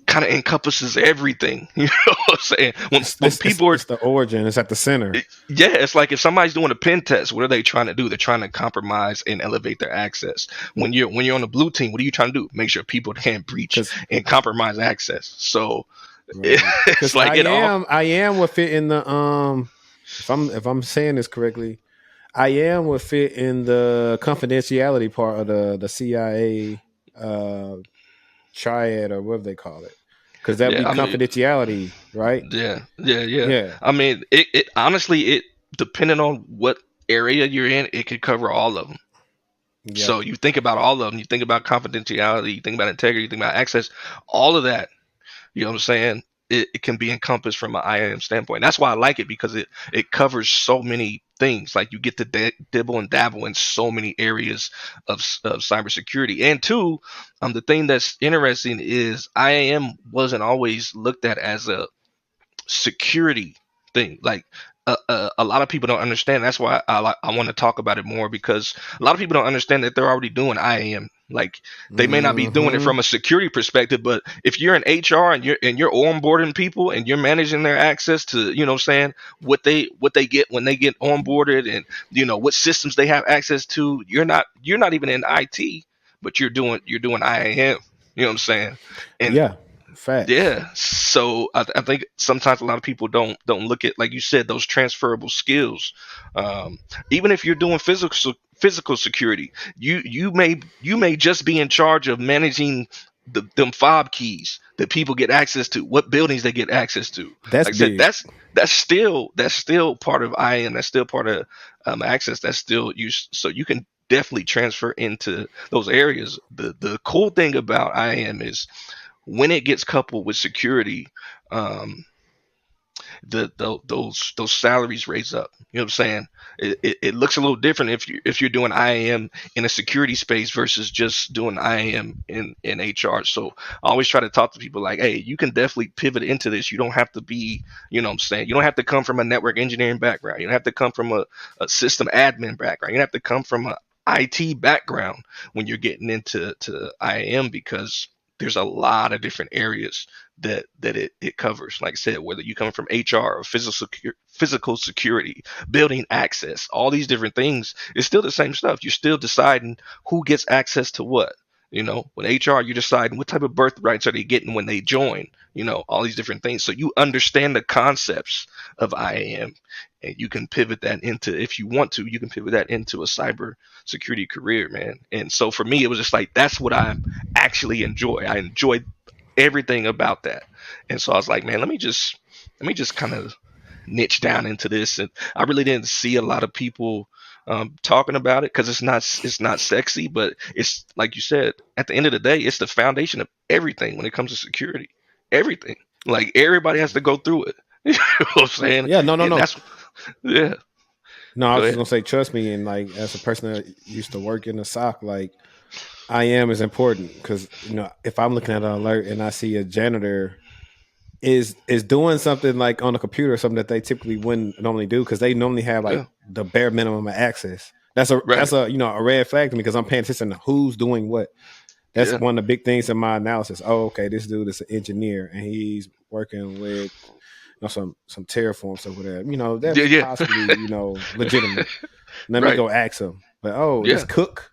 kind of encompasses everything. You know what I'm saying? It's, When it's it's people are, it's the origin. It's at the center. yeah, it's like if somebody's doing a pen test, what are they trying to do? They're trying to compromise and elevate their access. When you're on the blue team, what are you trying to do? Make sure people can't breach Cause and compromise access. So right. it's Cause like it all. I am what fit in the if I'm saying this correctly, I am what fit in the confidentiality part of the CIA uh triad or whatever they call it. Cause that'd be Yeah, I mean, confidentiality, right? yeah. Yeah. I mean, it honestly, it depending on what area you're in, it could cover all of them. Yep. So you think about all of them. You think about confidentiality. You think about integrity. You think about access. All of that. You know what I'm saying? It can be encompassed from an IAM standpoint. That's why I like it because it covers so many things. Like you get to dibble and dabble in so many areas of cybersecurity. And two, the thing that's interesting is IAM wasn't always looked at as a security thing. Like a lot of people don't understand. That's why I want to talk about it more because a lot of people don't understand that they're already doing IAM. Like they may not be doing it Hmm. from a security perspective, but if you're in HR and you're onboarding people and you're managing their access to, you know what I'm saying, what they get when they get onboarded and what systems they have access to, you're not even in IT, but you're doing IAM. You know what I'm saying? And Yeah. Facts. yeah, so I think sometimes a lot of people don't look at, like you said, those transferable skills. Um, Even if you're doing physical security, you may just be in charge of managing them fob keys that people get access to, what buildings they get access to. That's Like I said, big. that's still part of IAM. That's still part of access. That's still use. So you can definitely transfer into those areas. The cool thing about IAM is when it gets coupled with security, um, those salaries raise up. You know what I'm saying? It looks a little different if you're doing IAM in a security space versus just doing IAM in HR. So I always try to talk to people like, hey, you can definitely pivot into this. You don't have to be, you know what I'm saying? You don't have to come from a network engineering background. You don't have to come from a system admin background. You don't have to come from a IT background when you're getting into IAM because there's a lot of different areas that it covers. Like I said, whether you come from HR or physical security, building access, all these different things, it's still the same stuff. You're still deciding who gets access to what. With HR, you're deciding what type of birthrights are they getting when they join. All these different things. So you understand the concepts of IAM, and you can pivot that into, if you want to, you can pivot that into a cyber security career, man. And so for me, it was just like that's what I actually enjoy. I enjoy everything about that. And so I was like, man, let me just kind of niche down into this. And I really didn't see a lot of people talking about it because it's not sexy, but it's like you said. At the end of the day, it's the foundation of everything when it comes to security. Everything, like everybody has to go through it. You know what I'm saying? Yeah, no, no, And no. that's yeah. No, I Go was just ahead. gonna say, trust me, and like as a person that used to work in the SOC, like I am is important because if I'm looking at an alert and I see a janitor is doing something like on a computer, something that they typically wouldn't normally do because they normally have like Yeah. the bare minimum of access. That's Right. a red flag to me because I'm paying attention to who's doing what. That's Yeah. one of the big things in my analysis. Oh, okay, this dude is an engineer and he's working with some Terraform stuff with that. Yeah. That's Yeah. possibly legitimate. Let me Right. go ask him. But oh, this Yeah. cook,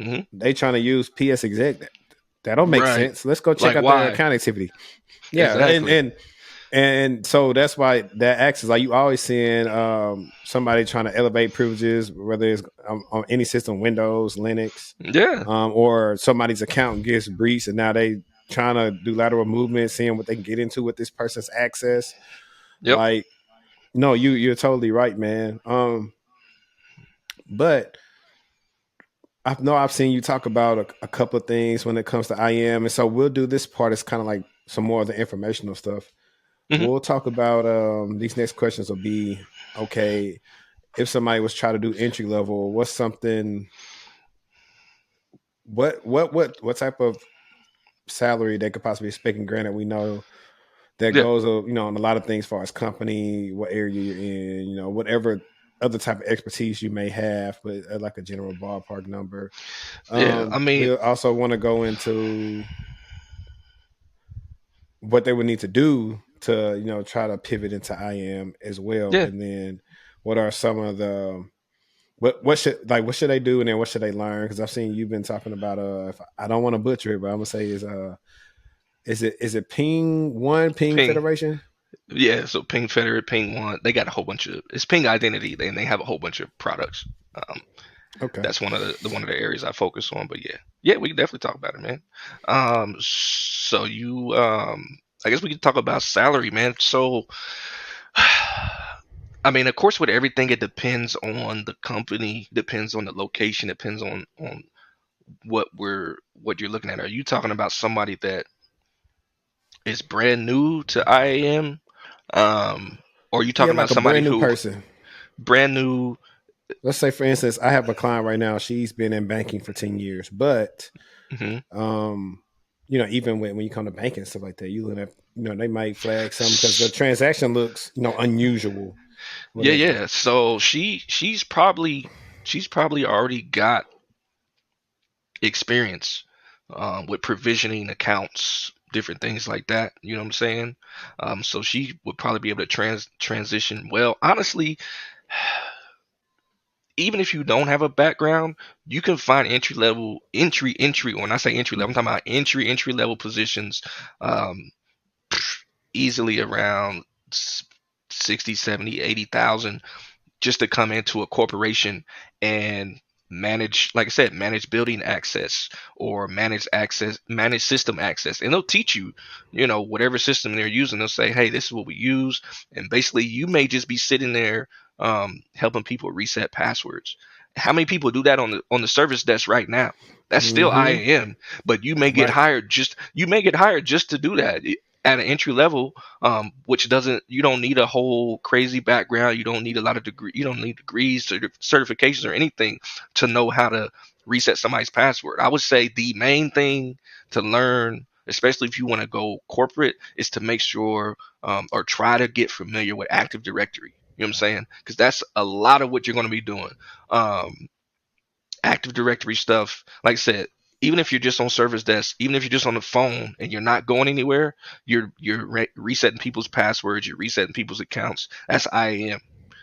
Hmm. they trying to use PS exec. That don't make Right. sense. Let's go check Like out their why? account activity. Yeah, and Exactly. and and so that's why that acts is like you always seeing somebody trying to elevate privileges, whether it's on any system, Windows, Linux, Yeah. or somebody's account gets breached, and now they trying to do lateral movement, seeing what they can get into with this person's access. Yep. Like, no, you're totally right, man. But I've seen you talk about a couple of things when it comes to IM, and so we'll do this part. It's kind of like some more of the informational stuff. Hmm. We'll talk about these next questions will be okay. If somebody was trying to do entry level, what's something? What type of salary they could possibly expect? And granted, we know that Yeah. goes on a lot of things as far as company, what area you're in, whatever other type of expertise you may have, but like a general ballpark number. Yeah. I mean, We'll also want to go into what they would need to do to try to pivot into IAM as well, yeah. and then what are some of the what should they do, and then what should they learn? Because I've seen you've been talking about if I don't want to butcher it, but I'm gonna say is it Ping One Ping Ping. Federation? Yeah. So Ping Federate, Ping One, they got a whole bunch of it's Ping Identity, and they have a whole bunch of products. Um, Okay. that's one of the areas I focus on. But yeah, yeah, we can definitely talk about it, man. So I guess we can talk about salary, man. So, I mean, of course, with everything, it depends on the company, depends on the location, depends on what you're looking at. Are you talking about somebody that is brand new to IAM, or are you Yeah, talking about like a somebody brand new who person. brand new? Let's say, for instance, I have a client right now. She's been in banking for 10 years, but Hmm. um, even when you come to banking and stuff like that, you look at they might flag something because the transaction looks unusual, Yeah, whatever. yeah. So she's probably already got experience with provisioning accounts, different things like that. You know what I'm saying? So she would probably be able to transition well. Honestly, even if you don't have a background, you can find entry. When I say entry level, I'm talking about entry level positions, um, easily around 60, 70, 80,000 just to come into a corporation and manage, like I said, manage building access or manage system access. And they'll teach you, whatever system they're using. They'll say, hey, this is what we use. And basically, you may just be sitting there helping people reset passwords. How many people do that on the service desk right now? That's still Mm-hmm. IAM, but Right. you may get hired just to do that at an entry level, which doesn't you don't need a whole crazy background. You don't need a lot of you don't need degrees, certifications, or anything to know how to reset somebody's password. I would say the main thing to learn, especially if you want to go corporate, is to make sure or try to get familiar with Active Directory. You know what I'm saying? Because that's a lot of what you're going to be doing. Um, Active Directory stuff, like I said, even if you're just on service desk, even if you're just on the phone and you're not going anywhere, you're resetting people's passwords, you're resetting people's accounts. That's IAM.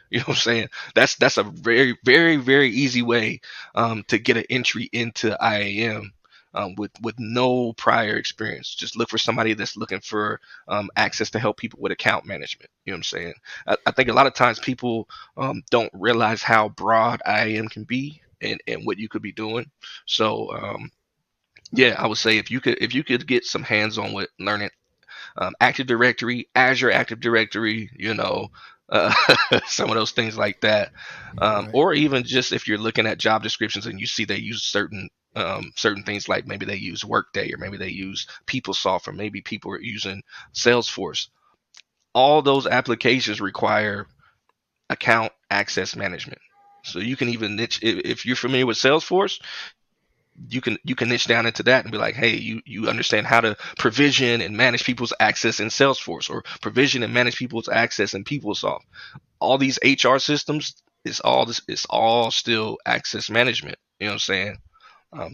You know what I'm saying? That's a very very very easy way to get an entry into IAM. with no prior experience. Just look for somebody that's looking for access to help people with account management. You know what I'm saying? I think a lot of times people don't realize how broad IAM can be and what you could be doing. So yeah, I would say if you could get some hands on with learning Active Directory, Azure Active Directory, uh, some of those things like that, Right. or even just if you're looking at job descriptions and you see they use certain things like maybe they use Workday or maybe they use PeopleSoft or maybe people are using Salesforce. All those applications require account access management. So you can even niche if you're familiar with Salesforce, you can niche down into that and be like, hey, you understand how to provision and manage people's access in Salesforce or provision and manage people's access in PeopleSoft. All these HR systems, it's all still access management. You know what I'm saying?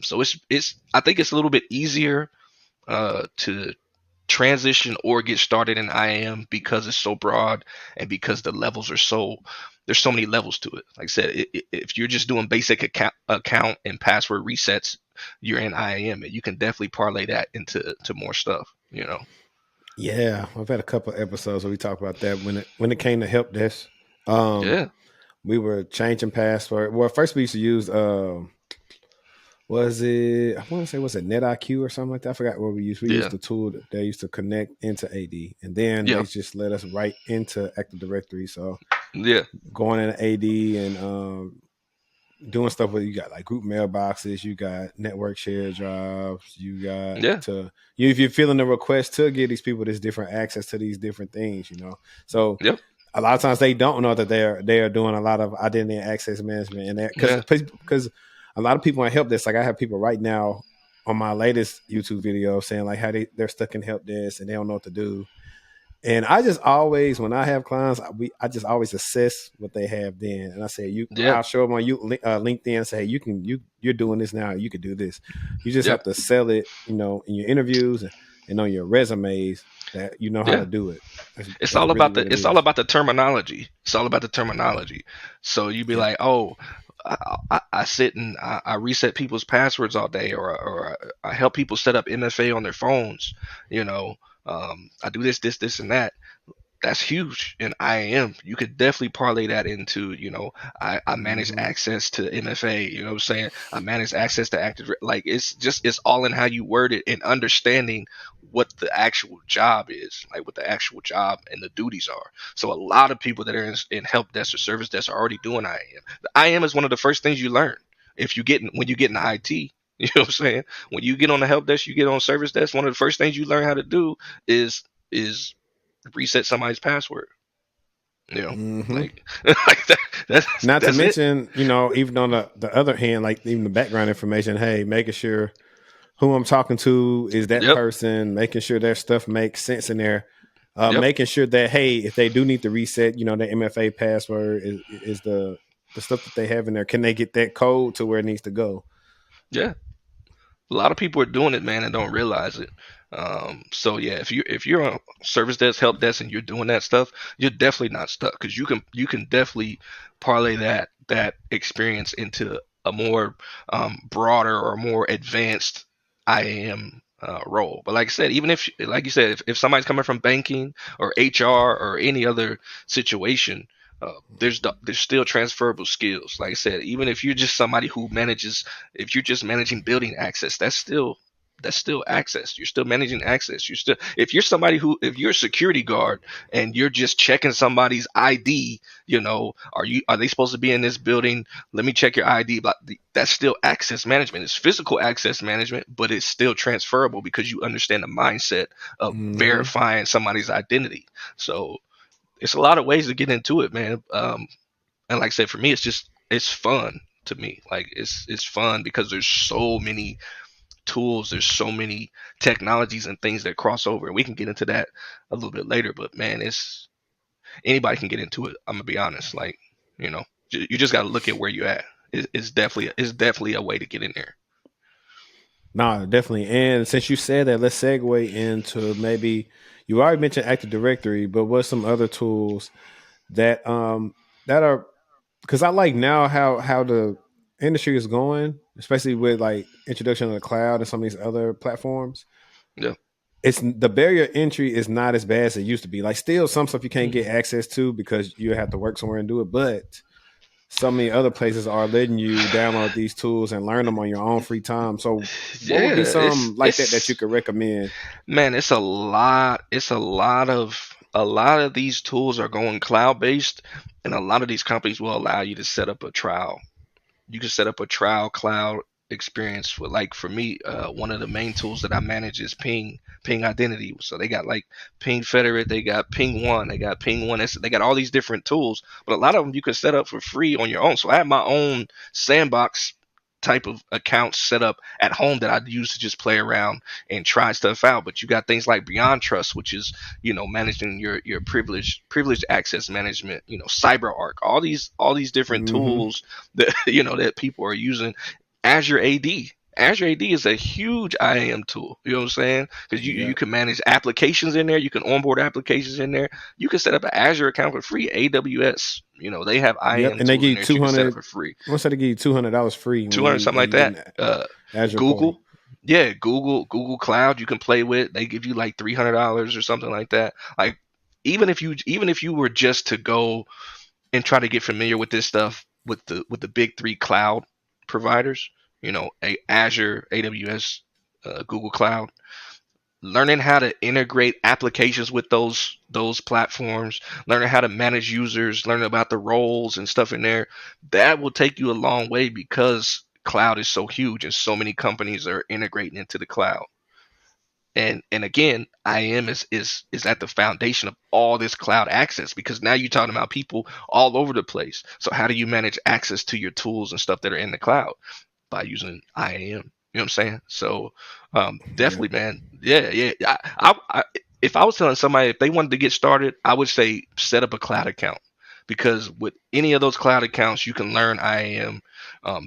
So it's I think it's a little bit easier to transition or get started in IAM because it's so broad and because the levels are so there's so many levels to it. Like I said, if you're just doing basic account and password resets, you're in IAM, and you can definitely parlay that into more stuff. Yeah, I've had a couple of episodes where we talked about that when it came to help desk. Um, Yeah, we were changing password. Well, first we used to use was it, I want to say, was it NetIQ or something like that? I forgot what we used. We used yeah, the tool that they used to connect into AD, and then yeah, they just let us write into Active Directory. So yeah, going into AD and doing stuff where you got like group mailboxes, you got network share drives, you got yeah, to you if you're feeling the request to give these people this different access to these different things, you know. So yep, a lot of times they don't know that they are doing a lot of identity and access management, and that yeah, because a lot of people want help desk. Like I have people right now on my latest YouTube video saying like how they're stuck in help desk and they don't know what to do. And I just always, when I have clients, I just always assess what they have then, and I say yeah, I'll show them on LinkedIn and say, hey, you're doing this now, you could do this. You just yeah, have to sell it, in your interviews and on your resumes that you know how to yeah. do it. That's, It's that's all really about what the it it's all is. about the terminology. It's all about the terminology. So you be Yeah. like, oh, I sit and I reset people's passwords all day, or I help people set up MFA on their phones. You know, I do this, and that. That's huge in IAM. You could definitely parlay that into, I manage Hmm. access to MFA, you know what I'm saying? I manage access to active, like it's all in how you word it and understanding what the actual job is, like what the actual job and the duties are. So a lot of people that are in help desk or service desk are already doing IAM. The IAM is one of the first things you learn when you get into IT. You know what I'm saying? When you get on the help desk, you get on service desk, one of the first things you learn how to do is reset somebody's password. Hmm. Like like Not to that's it. mention, even on the other hand, like even the background information, hey, making sure who I'm talking to is that Yep, person, making sure their stuff makes sense in there, yep, making sure that, hey, if they do need to reset, their MFA password is the stuff that they have in there. Can they get that code to where it needs to go? yeah. A lot of people are doing it, man, and don't realize it. So yeah, if you're on service desk, help desk, and you're doing that stuff, you're definitely not stuck because you can definitely parlay that experience into a more broader or more advanced IAM role. But like I said, even if like you said, if somebody's coming from banking or HR or any other situation, there's still transferable skills. Like I said, even if you're just somebody who manages if you're just managing building access, that's still access. You're still managing access. If you're somebody if you're a security guard and you're just checking somebody's ID, are they supposed to be in this building? Let me check your ID. But that's still access management. It's physical access management, but it's still transferable because you understand the mindset of Hmm. verifying somebody's identity. So it's a lot of ways to get into it, man. And like I said, for me, it's fun to me. Like it's fun because there's so many tools, there's so many technologies and things that cross over. We can get into that a little bit later, but man, it's anybody can get into it. I'm gonna be honest. Like you just got to look at where you're at. It's definitely a way to get in there. No, definitely. And since you said that, let's segue into maybe you already mentioned Active Directory, but what's some other tools that that are, because I like now how to industry is going, especially with like introduction of the cloud and some of these other platforms, Yeah. it's the barrier entry is not as bad as it used to be. Like still some stuff you can't get access to because you have to work somewhere and do it, but so many other places are letting you download these tools and learn them on your own free time. So what would be Yeah, some like that you it's could recommend? man, it's a lot. It's a lot of these tools are going cloud based, and a lot of these companies will allow you to set up a trial. You can set up a trial cloud experience with, like, for me, one of the main tools that I manage is Ping Identity. So they got like Ping Federate, they got Ping One, they got Ping One. They got all these different tools, but a lot of them you can set up for free on your own. So I have my own sandbox type of accounts set up at home that I use to just play around and try stuff out. But you got things like Beyond Trust, which is, managing your privileged access management, CyberArk, all these different Hmm. tools that that people are using. Azure AD. Azure AD is a huge IAM tool. You know what I'm saying? Because you Yeah. can manage applications in there. You can onboard applications in there. You can set up an Azure account for free. AWS. They have Yep. IAM And they tools give in you there that you can set up 200. for free. Once they give you $200 free 200, something when like you get that. an Uh, Azure portal. Google. Yeah, Google Cloud you can play with. They give you like $300 or something like that. Like, even if you were just to go and try to get familiar with this stuff with the big three cloud providers, Azure, AWS, Google Cloud, learning how to integrate applications with those platforms, learning how to manage users, learning about the roles and stuff in there, that will take you a long way because cloud is so huge and so many companies are integrating into the cloud. And again, IAM is at the foundation of all this cloud access, because now you're talking about people all over the place. So how do you manage access to your tools and stuff that are in the cloud? By using IAM. You know what I'm saying? So, Yeah. definitely, man. Yeah, yeah. If I was telling somebody if they wanted to get started, I would say set up a cloud account, because with any of those cloud accounts, you can learn IAM,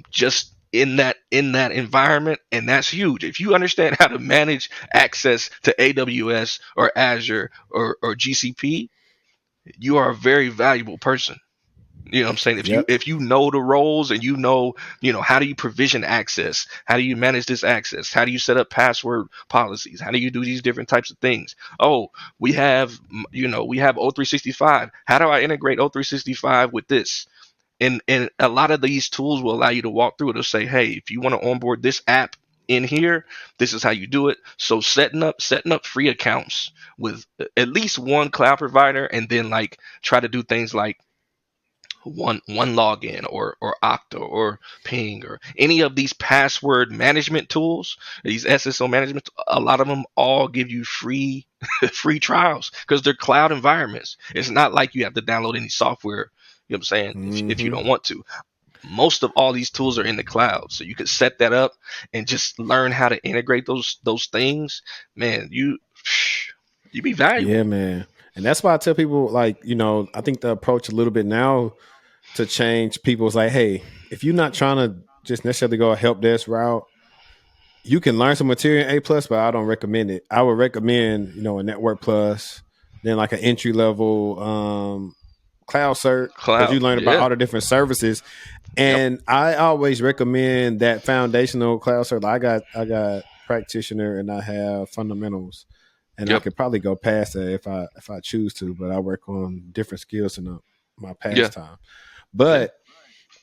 just in that environment, and that's huge. If you understand how to manage access to AWS or Azure or GCP, you are a very valuable person. You know what I'm saying? If you Yep. if you know the roles, and how do you provision access? How do you manage this access? How do you set up password policies? How do you do these different types of things? Oh, we have O365. How do I integrate O365 with this? And a lot of these tools will allow you to walk through it. It'll say, hey, if you want to onboard this app in here, this is how you do it. So setting up free accounts with at least one cloud provider, and then like try to do things like one login or Okta or Ping or any of these password management tools, these SSO management. A lot of them all give you free free trials because they're cloud environments. It's not like you have to download any software. You know what I'm saying? If you Hmm. don't want to, most of all these tools are in the cloud, so you can set that up and just learn how to integrate those things. Man, you be Yeah, valuable. man. And that's why I tell people, like, I think the approach a little bit now to change people's like, hey, if you're not trying to just necessarily go a help desk route, you can learn some material in A plus, but I don't recommend it. I would recommend, a network plus, then like an entry level cloud cert, because you Cloud, learn about yeah, all the different services. yep, And I always recommend that foundational cloud cert. I got practitioner and I have fundamentals. And I yep, could probably go past that if I choose to, but I work on different skills in my yeah, pastime. yeah, But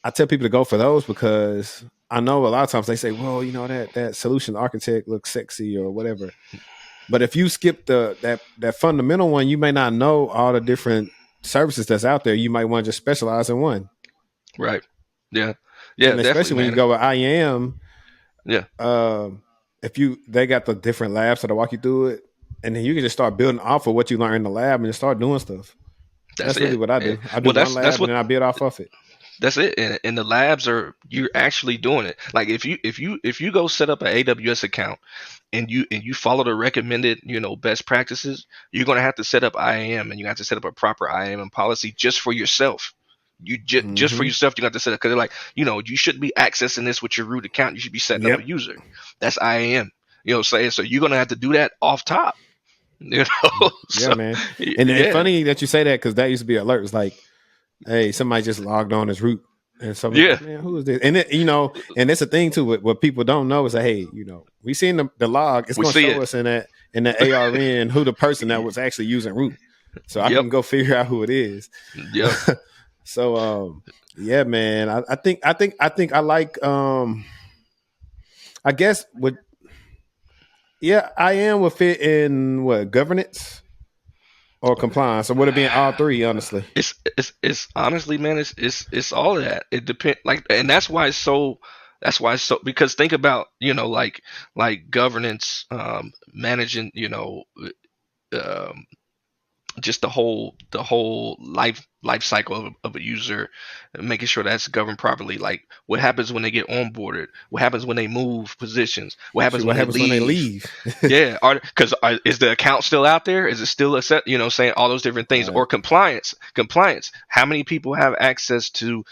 I tell people to go for those because I know a lot of times they say, well, that solution architect looks sexy or whatever. But if you skip that fundamental one, you may not know all the different services that's out there. You might want to just specialize in one. right, yeah, yeah, And definitely, especially when you man, go with IAM, yeah. um, if they got the different labs that walk you through it, and then you can just start building off of what you learn in the lab and just start doing stuff. That's That's really it. what I And, do. I do well, one that's lab and what then I build off of it. that's it. And the labs are you're actually doing it. Like if you go set up an AWS account, and you follow the recommended best practices, you're gonna have to set up IAM, and you have to set up a proper IAM and policy just for yourself. You just for Hmm. yourself, you got to set up, because they're like, you shouldn't be accessing this with your root account. You should be setting up a Yep. user. That's IAM. You know what I'm saying? So you're gonna have to do that off top. Yeah, So man. And yeah, funny that you say that because that used to be alert. It's like, hey, somebody just logged on as root. And some Yeah, man, who is this? And it, and it's a thing too. What people don't know is that hey, we seen the log. It's we gonna see show it. us in the ARN who the person that was actually using root, so I Yep, can go figure out who it is. yep. So yeah, man. I think I like I guess with yeah, I am with fit in what governance or compliance, or would it be in all three? Honestly, It's honestly, man, it's all of that. It depend like, and that's why it's so. That's why it's so, because think about, like governance, managing, um, just the whole life cycle of a user, making sure that's governed properly. Like what happens when they get onboarded, what happens when they move positions, what happens shoot, when what they happens when they leave. leave? Yeah, because is the account still out there? Is it still a set? Saying all those different things, Right. or compliance. How many people have access to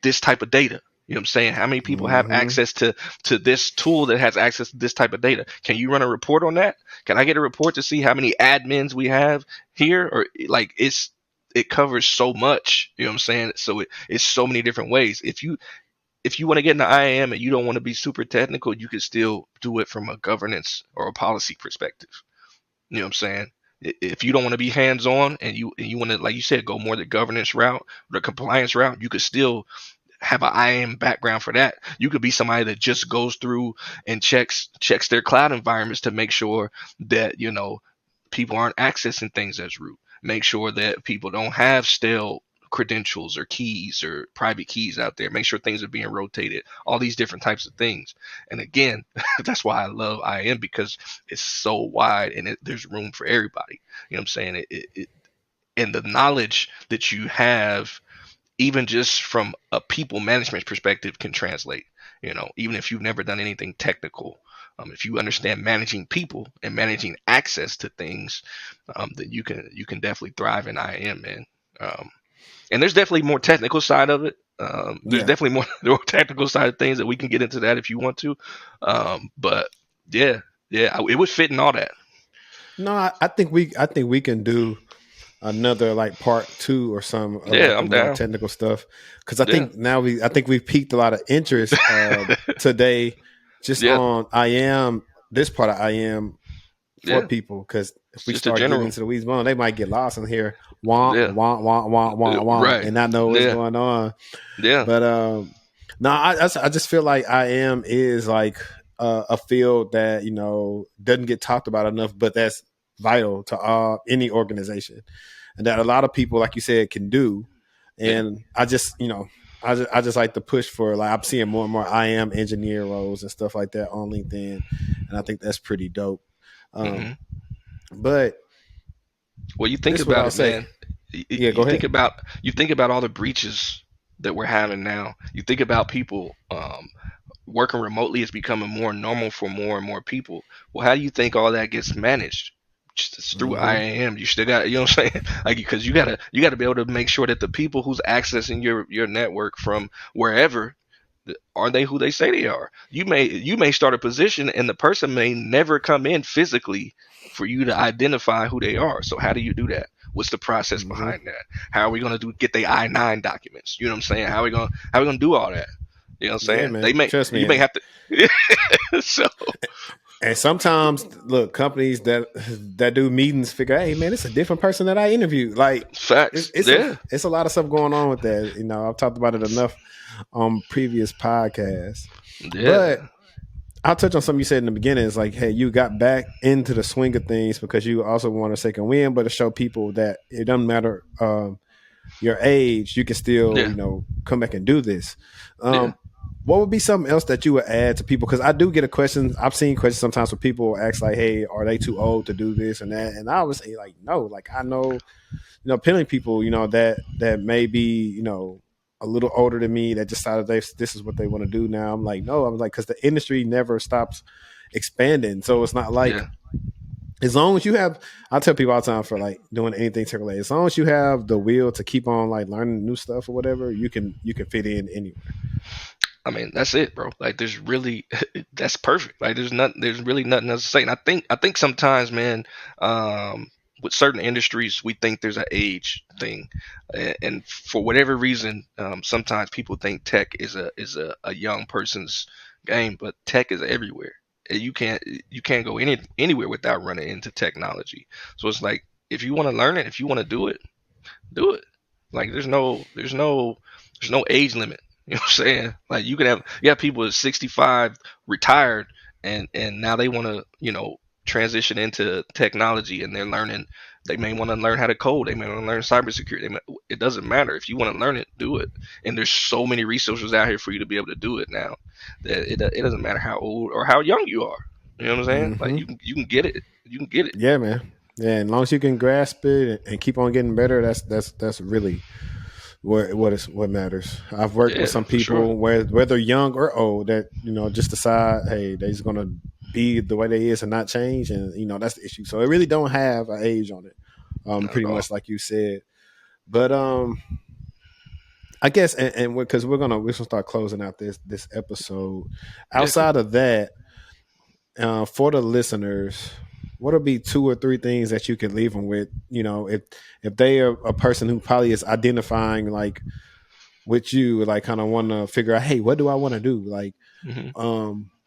this type of data? You know what I'm saying? How many people have Mm-hmm. access to this tool that has access to this type of data? Can you run a report on that? Can I get a report to see how many admins we have here? Or like it covers so much. You know what I'm saying? So it's so many different ways. If you want to get into IAM and you don't want to be super technical, you can still do it from a governance or a policy perspective. You know what I'm saying? If you don't want to be hands on and you want to, like you said, go more the governance route, the compliance route, you could still have an IAM background for that. You could be somebody that just goes through and checks their cloud environments to make sure that people aren't accessing things as root. Make sure that people don't have stale credentials or keys or private keys out there. Make sure things are being rotated. All these different types of things. And again, that's why I love IAM, because it's so wide and there's room for everybody. You know what I'm saying? And the knowledge that you have, even just from a people management perspective, can translate. Even if you've never done anything technical, if you understand managing people and managing access to things, then you can definitely thrive in IAM, man. Um, and there's definitely more technical side of it. There's Yeah. definitely more, more technical side of things that we can get into that if you want to. But yeah, yeah, it would fit in all that. No, I think we can do another like part two or some of like Yeah, the I'm more down. technical stuff because I Yeah, think now I think we've piqued a lot of interest today just yeah, on I am this part of I am for yeah. people because if It's we just a start getting general. into the weeds more, they might get lost in here wah Yeah, wah wah wah wah wah right. and not know what's Yeah, going on. yeah, But no, I just feel like I am is like a field that doesn't get talked about enough, but that's vital to any organization, and that a lot of people, like you said, can do. yeah. And I just like to push for like I'm seeing more and more I am engineer roles and stuff like that on LinkedIn, and I think that's pretty dope. Um, Hmm. but Well, you think this is what about I'll it, say. man. You, Yeah, you go think ahead. about you think about all the breaches that we're having now. You think about people, working remotely is becoming more normal for more and more people. Well, how do you think all that gets managed? Just through Hmm. IAM. You still got, you know what I'm saying? Like, because you gotta be able to make sure that the people who's accessing your network from wherever, are they who they say they are? You may start a position and the person may never come in physically for you to identify who they are. So how do you do that? What's the process Hmm. behind that? How are we gonna get the I-9 documents? You know what I'm saying? How are we gonna do all that? You know what I'm Yeah, saying? man. Trust You may me. have to. So And sometimes, look, companies that do meetings figure, hey, man, it's a different person that I interviewed. Like, it's facts. it's a Yeah, it's a lot of stuff going on with that. I've talked about it enough on previous podcasts. But yeah, I'll touch on something you said in the beginning. It's like, hey, you got back into the swing of things because you also want a second win, but to show people that it doesn't matter your age, you can still, yeah, come back and do this. yeah, Um, what would be something else that you would add to people? Because I do get a question. I've seen questions sometimes where people ask like, "Hey, are they too old to do this and that?" And I would say like, no. Like I know, plenty of people, that may be, a little older than me that decided this is what they want to do now. I'm like, no. I'm like, because the industry never stops expanding, so it's not like yeah. as long as you have, I tell people all the time for like doing anything tech related, as long as you have the will to keep on like learning new stuff or whatever, you can fit in anywhere. I mean, that's it, bro. Like, there's really, that's perfect. Like, there's really nothing else to say. And I think sometimes, man, um, with certain industries, we think there's an age thing, and for whatever reason, sometimes people think tech is a young person's game, but tech is everywhere. You can't go anywhere without running into technology. So it's like if you want to learn it, if you want to do it. Like there's no age limit. You know what I'm saying? Like you have people at 65 retired and now they want to, transition into technology and they're learning. They may want to learn how to code. They may want to learn cybersecurity. It doesn't matter. If you want to learn it, do it. And there's so many resources out here for you to be able to do it now that it doesn't matter how old or how young you are. You know what I'm saying? Like Hmm. you can get it. You can get it. Yeah, man. Yeah, as long as you can grasp it and keep on getting better, that's really what matters. I've worked with Yeah, some for sure. people whether young or old that just decide, hey, they're just gonna be the way they is and not change, and that's the issue. So it really don't have an age on it, Not at pretty all. much like you said. But I guess, and because we're gonna start closing out this episode. Yeah, cool. Outside of that, for the listeners, what would be two or three things that you could leave them with? If they are a person who probably is identifying like with you, like kind of want to figure out, hey, what do I want to do? Like, hmm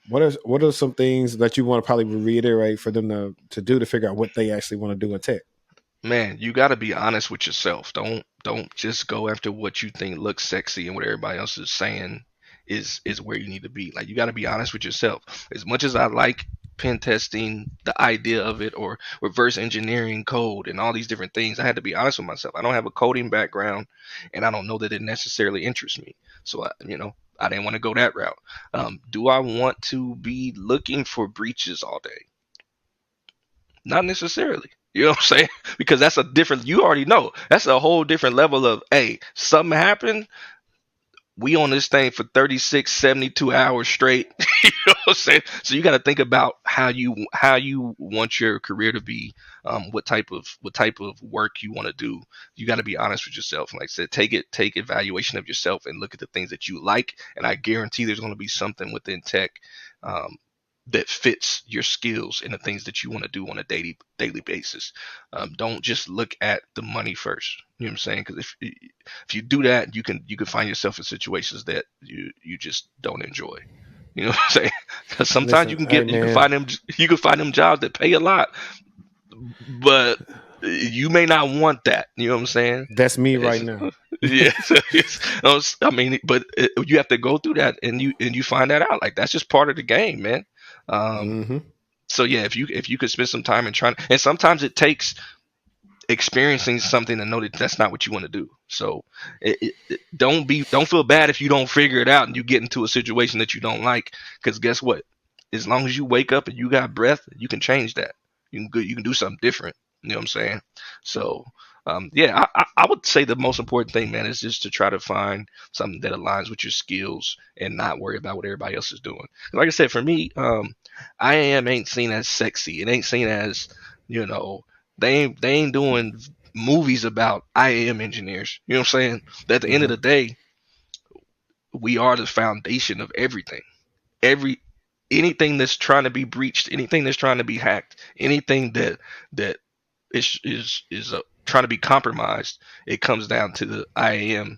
what are some things that you want to probably reiterate for them to do to figure out what they actually want to do in tech? Man, you got to be honest with yourself. Don't just go after what you think looks sexy and what everybody else is saying is where you need to be. Like you got to be honest with yourself. As much as I like pen testing, the idea of it, or reverse engineering code and all these different things, I had to be honest with myself. I don't have a coding background, and I don't know that it necessarily interests me. So I didn't want to go that route. Do I want to be looking for breaches all day? Not necessarily. You know what I'm saying? Because that's a different, you already know, that's a whole different level of, hey, something happened. We on this thing for 36, 72 hours straight. You know what I'm saying? So you got to think about how you want your career to be, what type of work you want to do. You got to be honest with yourself. Like I said, take evaluation of yourself and look at the things that you like. And I guarantee there's going to be something within tech, um, that fits your skills and the things that you want to do on a daily basis. Don't just look at the money first. You know what I'm saying? Because if you do that, you can find yourself in situations that you just don't enjoy. You know what I'm saying? Because sometimes Listen, hey you can man, find them jobs that pay a lot, but you may not want that. You know what I'm saying? that's me right It's, now. yeah, I mean, but you have to go through that, and you find that out. Like that's just part of the game, man. Um, Hmm. so yeah, if you could spend some time and trying, and sometimes it takes experiencing something to know that that's not what you want to do. So don't feel bad if you don't figure it out and you get into a situation that you don't like, because guess what? As long as you wake up and you got breath, you can change that. You can do something different. You know what I'm saying? So yeah, I would say the most important thing, man, is just to try to find something that aligns with your skills and not worry about what everybody else is doing. Like I said, for me, IAM ain't seen as sexy. It ain't seen as, you know, they ain't doing movies about IAM engineers. You know what I'm saying? At the end of Hmm. the day, we are the foundation of everything. Every Anything that's trying to be breached, anything that's trying to be hacked, anything that is trying to be compromised, it comes down to the IAM.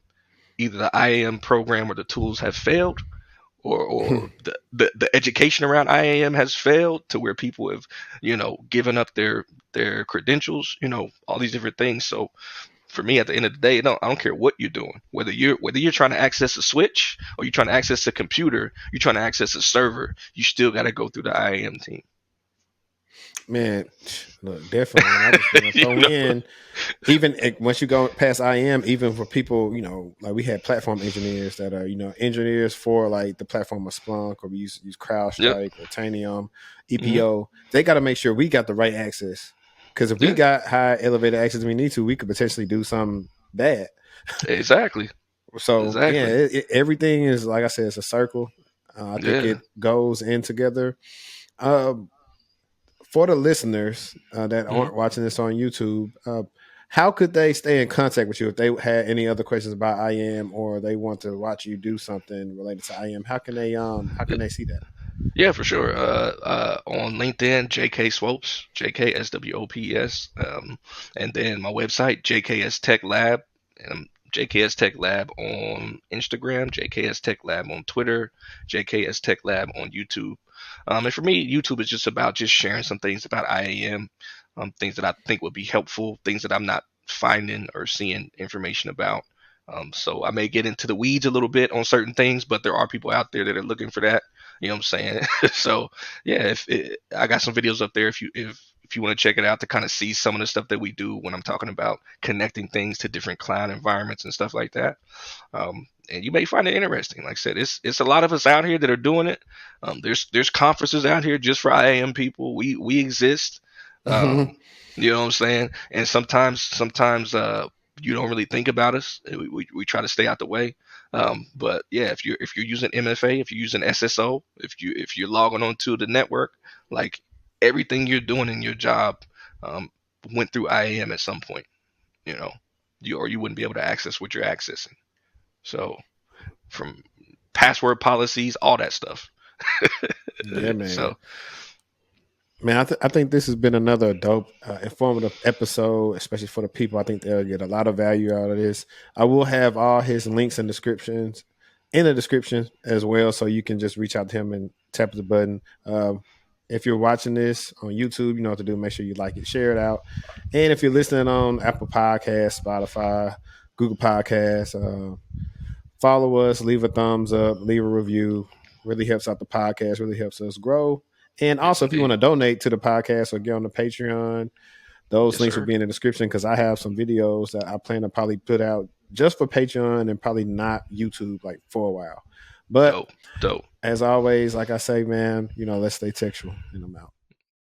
Either the IAM program or the tools have failed, or the education around IAM has failed to where people have, given up their credentials, all these different things. So for me, at the end of the day, no, I don't care what you're doing. Whether you're trying to access a switch or you're trying to access a computer, you're trying to access a server, you still got to go through the IAM team. Man, look, definitely. And I just want to you throw know? in, even once you go past IM, even for people, like we had platform engineers that are, engineers for like the platform of Splunk, or we use Yep. CrowdStrike or Tanium, hmm EPO. They got to make sure we got the right access. Because if we Yeah. got high elevated access we need to, we could potentially do something bad. Exactly. So yeah, Exactly. everything is, like I said, it's a circle. I think Yeah. it goes in together. Um, for the listeners that hmm aren't watching this on YouTube, how could they stay in contact with you if they had any other questions about IAM, or they want to watch you do something related to IAM? How can they see that? Yeah, for sure. On LinkedIn, JK Swopes, JKSWOPS, and then my website, JKS Tech Lab, and JKS Tech Lab on Instagram, JKS Tech Lab on Twitter, JKS Tech Lab on YouTube. And for me, YouTube is just about just sharing some things about IAM, things that I think would be helpful, things that I'm not finding or seeing information about. So I may get into the weeds a little bit on certain things, but there are people out there that are looking for that. You know what I'm saying? So yeah, I got some videos up there if you want to check it out to kind of see some of the stuff that we do when I'm talking about connecting things to different cloud environments and stuff like that. And you may find it interesting. Like I said, it's a lot of us out here that are doing it. There's conferences out here just for IAM people. We exist. Um, you know what I'm saying? And sometimes you don't really think about us. We try to stay out the way. But yeah, if you're using MFA, if you're using SSO, if you're logging onto the network, like everything you're doing in your job um, went through IAM at some point. You know, you wouldn't be able to access what you're accessing. So from password policies, all that stuff. Yeah, man. So Man, I think this has been another dope, informative episode, especially for the people. I think they'll get a lot of value out of this. I will have all his links and descriptions in the description as well, so you can just reach out to him and tap the button. If you're watching this on YouTube, you know what to do. Make sure you like it, share it out, and if you're listening on Apple Podcasts, Spotify, Google Podcasts, follow us, leave a thumbs up, leave a review. Really helps out the podcast, really helps us grow. And yes, also, if you want indeed, to donate to the podcast or get on the Patreon, those yes, links will sir. be in the description because I have some videos that I plan to probably put out just for Patreon and probably not YouTube like for a while. But Dope, dope. as always, like I say, man, let's stay textual and I'm out.